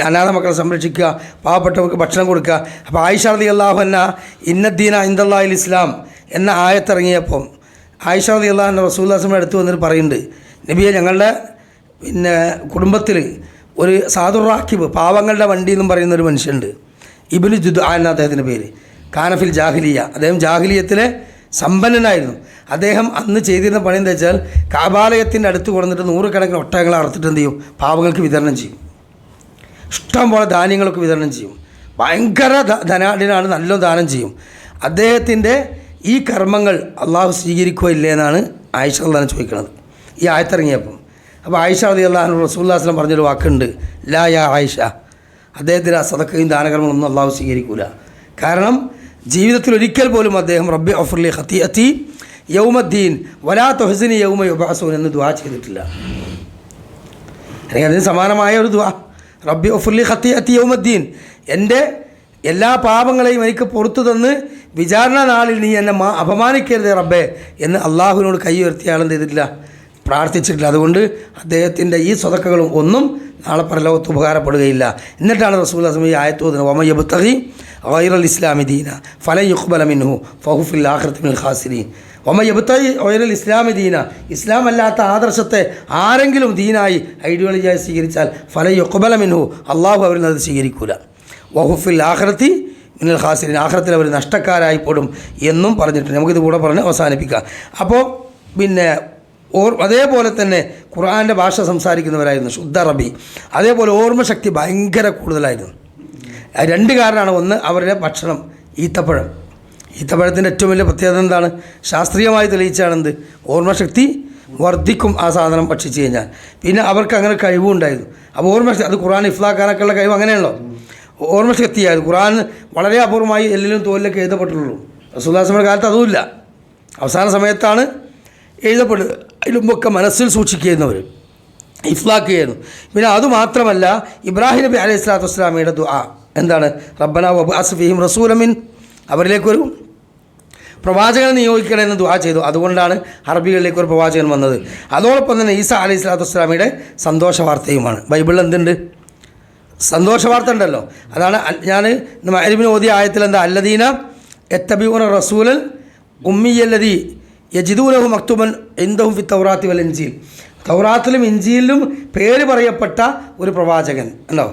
അനാഥ മക്കളെ സംരക്ഷിക്കുക, പാവപ്പെട്ടവർക്ക് ഭക്ഷണം കൊടുക്കുക. അപ്പോൾ ആയിഷ റളിയല്ലാഹു അൻഹാ ഇന്നദ്ദീന ഇൻദല്ലാഹിൽ ഇസ്ലാം എന്ന ആയത്തിറങ്ങിയപ്പം ആയിഷ റളിയല്ലാഹു അൻഹ റസൂലുള്ളാഹി സ്വല്ലല്ലാഹു അലൈഹി വസല്ലം അടുത്ത് വന്നിട്ട് പറയുന്നുണ്ട്, നബിയെ, ഞങ്ങളുടെ പിന്നെ കുടുംബത്തിൽ ഒരു സാദുർ റാക്കിബ്, പാവങ്ങളുടെ വണ്ടി എന്നും പറയുന്നൊരു മനുഷ്യനുണ്ട്. ഇബ്നു ജുദ്ആൻ എന്ന അദ്ദേഹത്തിൻ്റെ പേര്. കാനഫിൽ ജാഹിലിയ, അദ്ദേഹം ജാഹിലിയത്തിലെ സമ്പന്നനായിരുന്നു. അദ്ദേഹം അന്ന് ചെയ്തിരുന്ന പണി എന്താ വെച്ചാൽ കഅബാലയത്തിൻ്റെ അടുത്ത് കൊണ്ടുവന്നിട്ട് 100 കണക്കിന് ഒട്ടകങ്ങളെ അറുത്തിട്ട് എന്ത് ചെയ്യും? പാവങ്ങൾക്ക് വിതരണം ചെയ്യും. ഇഷ്ടം പോലെ ധാന്യങ്ങളൊക്കെ വിതരണം ചെയ്യും. ഭയങ്കര ധനാഢ്യനാണ്, നല്ല ദാനം ചെയ്യും. അദ്ദേഹത്തിൻ്റെ ഈ കർമ്മങ്ങൾ അള്ളാഹു സ്വീകരിക്കുകയോ ഇല്ലേ എന്നാണ് ആയിഷ റളിയല്ലാഹു അൻഹ ചോദിക്കുന്നത് ഈ ആയത്തിറങ്ങിയപ്പം. അപ്പോൾ ആയിഷ റളിയല്ലാഹു അൻഹ റസൂലുള്ളാഹി സ്വല്ലല്ലാഹു അലൈഹി വസല്ലം പറഞ്ഞൊരു വാക്കുണ്ട്, ലാ യാ ആയിഷ, അദ്ദേഹത്തിന് ആ സദഖയും ദാനകർമ്മങ്ങളൊന്നും അള്ളാഹു സ്വീകരിക്കൂല. കാരണം ജീവിതത്തിൽ ഒരിക്കൽ പോലും അദ്ദേഹം റബ്ബി ഗഫിർലി ഖതീഅതി യൗമദ്ദീൻ വലാ തുഹ്സിനി യൗമ യുബ്അസൂൻ എന്ന് ദുആ ചെയ്തിട്ടില്ല. അല്ലെങ്കിൽ അതിന് സമാനമായ ഒരു ദുആ, റബ്ബി ഗഫിർലി ഖതീഅതി യൗമദ്ദീൻ, എൻ്റെ എല്ലാ പാപങ്ങളെയും എനിക്ക് പുറത്തു തന്ന് വിചാരണ നാളിൽ നീ എന്നെ അപമാനിക്കരുത് റബ്ബേ എന്ന് അള്ളാഹുവിനോട് കൈ ഉയർത്തിയ ആളെന്ത് ചെയ്തിട്ടില്ല? പ്രാർത്ഥിച്ചിട്ടില്ല. അതുകൊണ്ട് അദ്ദേഹത്തിൻ്റെ ഈ സ്വതക്കകളും ഒന്നും നാളെ പരലോകത്ത് ഉപകാരപ്പെടുകയില്ല. എന്നിട്ടാണ് റസൂലുള്ളാഹി സ്വല്ലല്ലാഹു അലൈഹി വസല്ലം ഈ ആയത്ത് ഓതുന്നത്, വമൻ യബ്തഗി ഗൈറൽ ഇസ്ലാമി ദീന ഫലൻ യുഖ്ബല മിൻഹു ഫഹു ഫിൽ ആഖിറതി മിനൽ ഖാസിരീൻ. വമൻ യബ്തഗി ഗൈറൽ ഇസ്ലാമി ദീന, ഇസ്ലാം അല്ലാത്ത ആദർശത്തെ ആരെങ്കിലും ദീനായി ഐഡിയോളജിയായി സ്വീകരിച്ചാൽ ഫലൻ യുഖ്ബല മിൻഹു, അള്ളാഹു അവരിൽ നിന്ന് അത് സ്വീകരിക്കൂല. വഹു ഫിൽ ആഖിറതി മിനൽ ഖാസിരീൻ, ആഖിറത്തിൽ അവർ നഷ്ടക്കാരായിപ്പെടും എന്നും പറഞ്ഞിട്ടുണ്ട്. നമുക്കിത് കൂടെ പറഞ്ഞ് അവസാനിപ്പിക്കാം. അപ്പോൾ പിന്നെ അതേപോലെ തന്നെ ഖുർആൻ്റെ ഭാഷ സംസാരിക്കുന്നവരായിരുന്നു, ശുദ്ധ അറബി. അതേപോലെ ഓർമ്മശക്തി ഭയങ്കര കൂടുതലായിരുന്നു. 2 കാരണമാണ്. ഒന്ന്, അവരുടെ ഭക്ഷണം ഈത്തപ്പഴം. ഈത്തപ്പഴത്തിൻ്റെ ഏറ്റവും വലിയ പ്രത്യേകത എന്താണ്? ശാസ്ത്രീയമായി തെളിയിച്ചാണെന്ത്? ഓർമ്മശക്തി വർദ്ധിക്കും ആ സാധനം ഭക്ഷിച്ച് കഴിഞ്ഞാൽ. പിന്നെ അവർക്ക് അങ്ങനെ കഴിവും ഉണ്ടായിരുന്നു. അപ്പോൾ ഓർമ്മശക്തി, അത് ഖുർആൻ ഇഫ്ലാക്കാനൊക്കെ ഉള്ള കഴിവ് അങ്ങനെയാണല്ലോ. ഓർമ്മശക്തിയായിരുന്നു. ഖുർആൻ വളരെ അപൂർവമായി എല്ലിലും തോലിലൊക്കെ എഴുതപ്പെട്ടുള്ളൂ. റസൂലുള്ളാഹി സ്വല്ലല്ലാഹു അലൈഹി വസല്ലം കാലത്ത് അതുമില്ല, അവസാന സമയത്താണ് എഴുതപ്പെടുന്നത്. അതിലുമ്പൊക്കെ മനസ്സിൽ സൂക്ഷിക്കുന്നവർ ഇഫ്ലാക്ക് ചെയ്യുന്നു. പിന്നെ അതുമാത്രമല്ല, ഇബ്രാഹിം നബി അലൈഹി സ്വലാത്തു വസ്സലാമയുടെ ദുആ എന്താണ്? റബ്ബനാ വബ്അസ് ഫീഹിം റസൂലൻ മിൻ, അവരിലേക്കൊരു പ്രവാചകനെ നിയോഗിക്കണമെന്ന് ദുആ ചെയ്തു. അതുകൊണ്ടാണ് അറബികളിലേക്ക് ഒരു പ്രവാചകൻ വന്നത്. അതോടൊപ്പം തന്നെ ഈസാ അലൈഹി സ്വലാത്തു വസ്സലാമയുടെ സന്തോഷ വാർത്തയുമാണ്. ബൈബിളിൽ എന്തുണ്ട്? സന്തോഷ വാർത്ത ഉണ്ടല്ലോ. അതാണ് ഞാൻ മഅരിബിന് ഓതിയ ആയത്തിൽ എന്താ, അല്ലദീന യത്തബിഊന റസൂലൽ ഉമ്മിയല്ലദീ യജിദൂനഹു മക്തുബൻ ഇൻദഹും ഫി തൗറാത്തി വൽ ഇൻജീൽ. തൗറാത്തിലും ഇൻജീലിലും പേര് പറയപ്പെട്ട ഒരു പ്രവാചകൻ ഉണ്ടോ.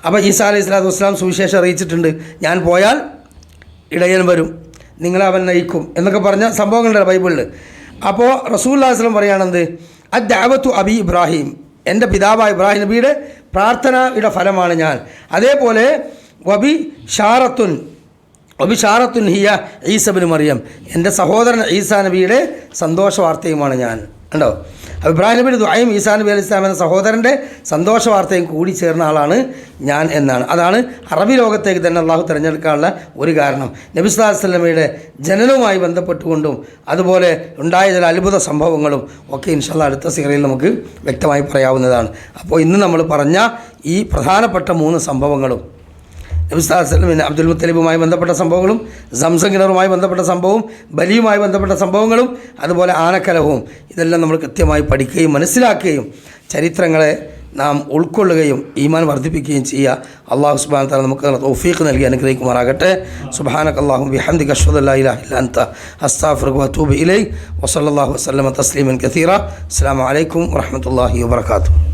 അപ്പോൾ ഈസാ അലൈഹി സ്വലാത്തു വസ്സലാം സുവിശേഷം അറിയിച്ചിട്ടുണ്ട്, ഞാൻ പോയാൽ ഇടയൻ വരും, നിങ്ങളെ അവൻ നയിക്കും എന്നൊക്കെ പറഞ്ഞ സംഭവങ്ങളുണ്ട് ബൈബിളിൽ. അപ്പോൾ റസൂലുള്ളാഹി സ്വല്ലല്ലാഹു അലൈഹി വസല്ലം പറയുകയാണെന്ത്, അദ്ദഅവതു അബി ഇബ്രാഹിം, എൻ്റെ പിതാവായ ഇബ്രാഹിം നബിയുടെ പ്രാർത്ഥനയുടെ ഫലമാണ് ഞാൻ. അതേപോലെ വബി ഷാറത്തുൻ ഹിയ ഈസ ഇബ്നു മറിയം, എൻ്റെ സഹോദരൻ ഈസാ നബിയുടെ സന്തോഷ വാർത്തയുമാണ് ഞാൻ. ഉണ്ടോ. അപ്പോൾ ഇബ്രാഹിം നബിയുടെ ദുആയും ഈസാ നബി അലൈഹി സ്വലാം എന്ന സഹോദരൻ്റെ സന്തോഷ വാർത്തയും കൂടി ചേർന്ന ആളാണ് ഞാൻ എന്നാണ്. അതാണ് അറബി ലോകത്തേക്ക് തന്നെ അള്ളാഹു തിരഞ്ഞെടുക്കാനുള്ള ഒരു കാരണം. നബി സല്ലല്ലാഹു അലൈഹി വസല്ലമയുടെ ജനനവുമായി ബന്ധപ്പെട്ടുകൊണ്ടും അതുപോലെ ഉണ്ടായ ചില അത്ഭുത സംഭവങ്ങളും ഒക്കെ ഇൻഷാ അല്ലാഹ് അടുത്ത സീറിയയിൽ നമുക്ക് വ്യക്തമായി പറയാവുന്നതാണ്. അപ്പോൾ ഇന്ന് നമ്മൾ പറഞ്ഞ ഈ പ്രധാനപ്പെട്ട 3 സംഭവങ്ങളും, നബി സല്ലല്ലാഹു അലൈഹി വസല്ലം അബ്ദുൽ മുത്തലിബുമായി ബന്ധപ്പെട്ട സംഭവങ്ങളും, സംസം കിണറുമായി ബന്ധപ്പെട്ട സംഭവവും, ബലിയുമായി ബന്ധപ്പെട്ട സംഭവങ്ങളും, അതുപോലെ ആനക്കലഹവും, ഇതെല്ലാം നമ്മൾ കൃത്യമായി പഠിക്കുകയും മനസ്സിലാക്കുകയും ചരിത്രങ്ങളെ നാം ഉൾക്കൊള്ളുകയും ഈമാൻ വർദ്ധിപ്പിക്കുകയും ചെയ്യുക. അല്ലാഹു സുബ്ഹാനഹു വ തആല നമുക്ക് തൗഫീഖ് നൽകി അനുഗ്രഹിക്കുമാറാകട്ടെ. സുബ്ഹാനകല്ലാഹുമ്മ ബിഹംദിക അഷ്ഹദു അല്ലാ ഇലാഹ ഇല്ല അൻത അസ്തഗ്ഫിറുക വ അത്തൂബു ഇലൈക്. വസല്ലല്ലാഹു വസല്ലമ തസ്ലീമൻ കസീറ. അസ്സലാമു അലൈക്കും വറഹ്മത്തുള്ളാഹി വബറകാതുഹു.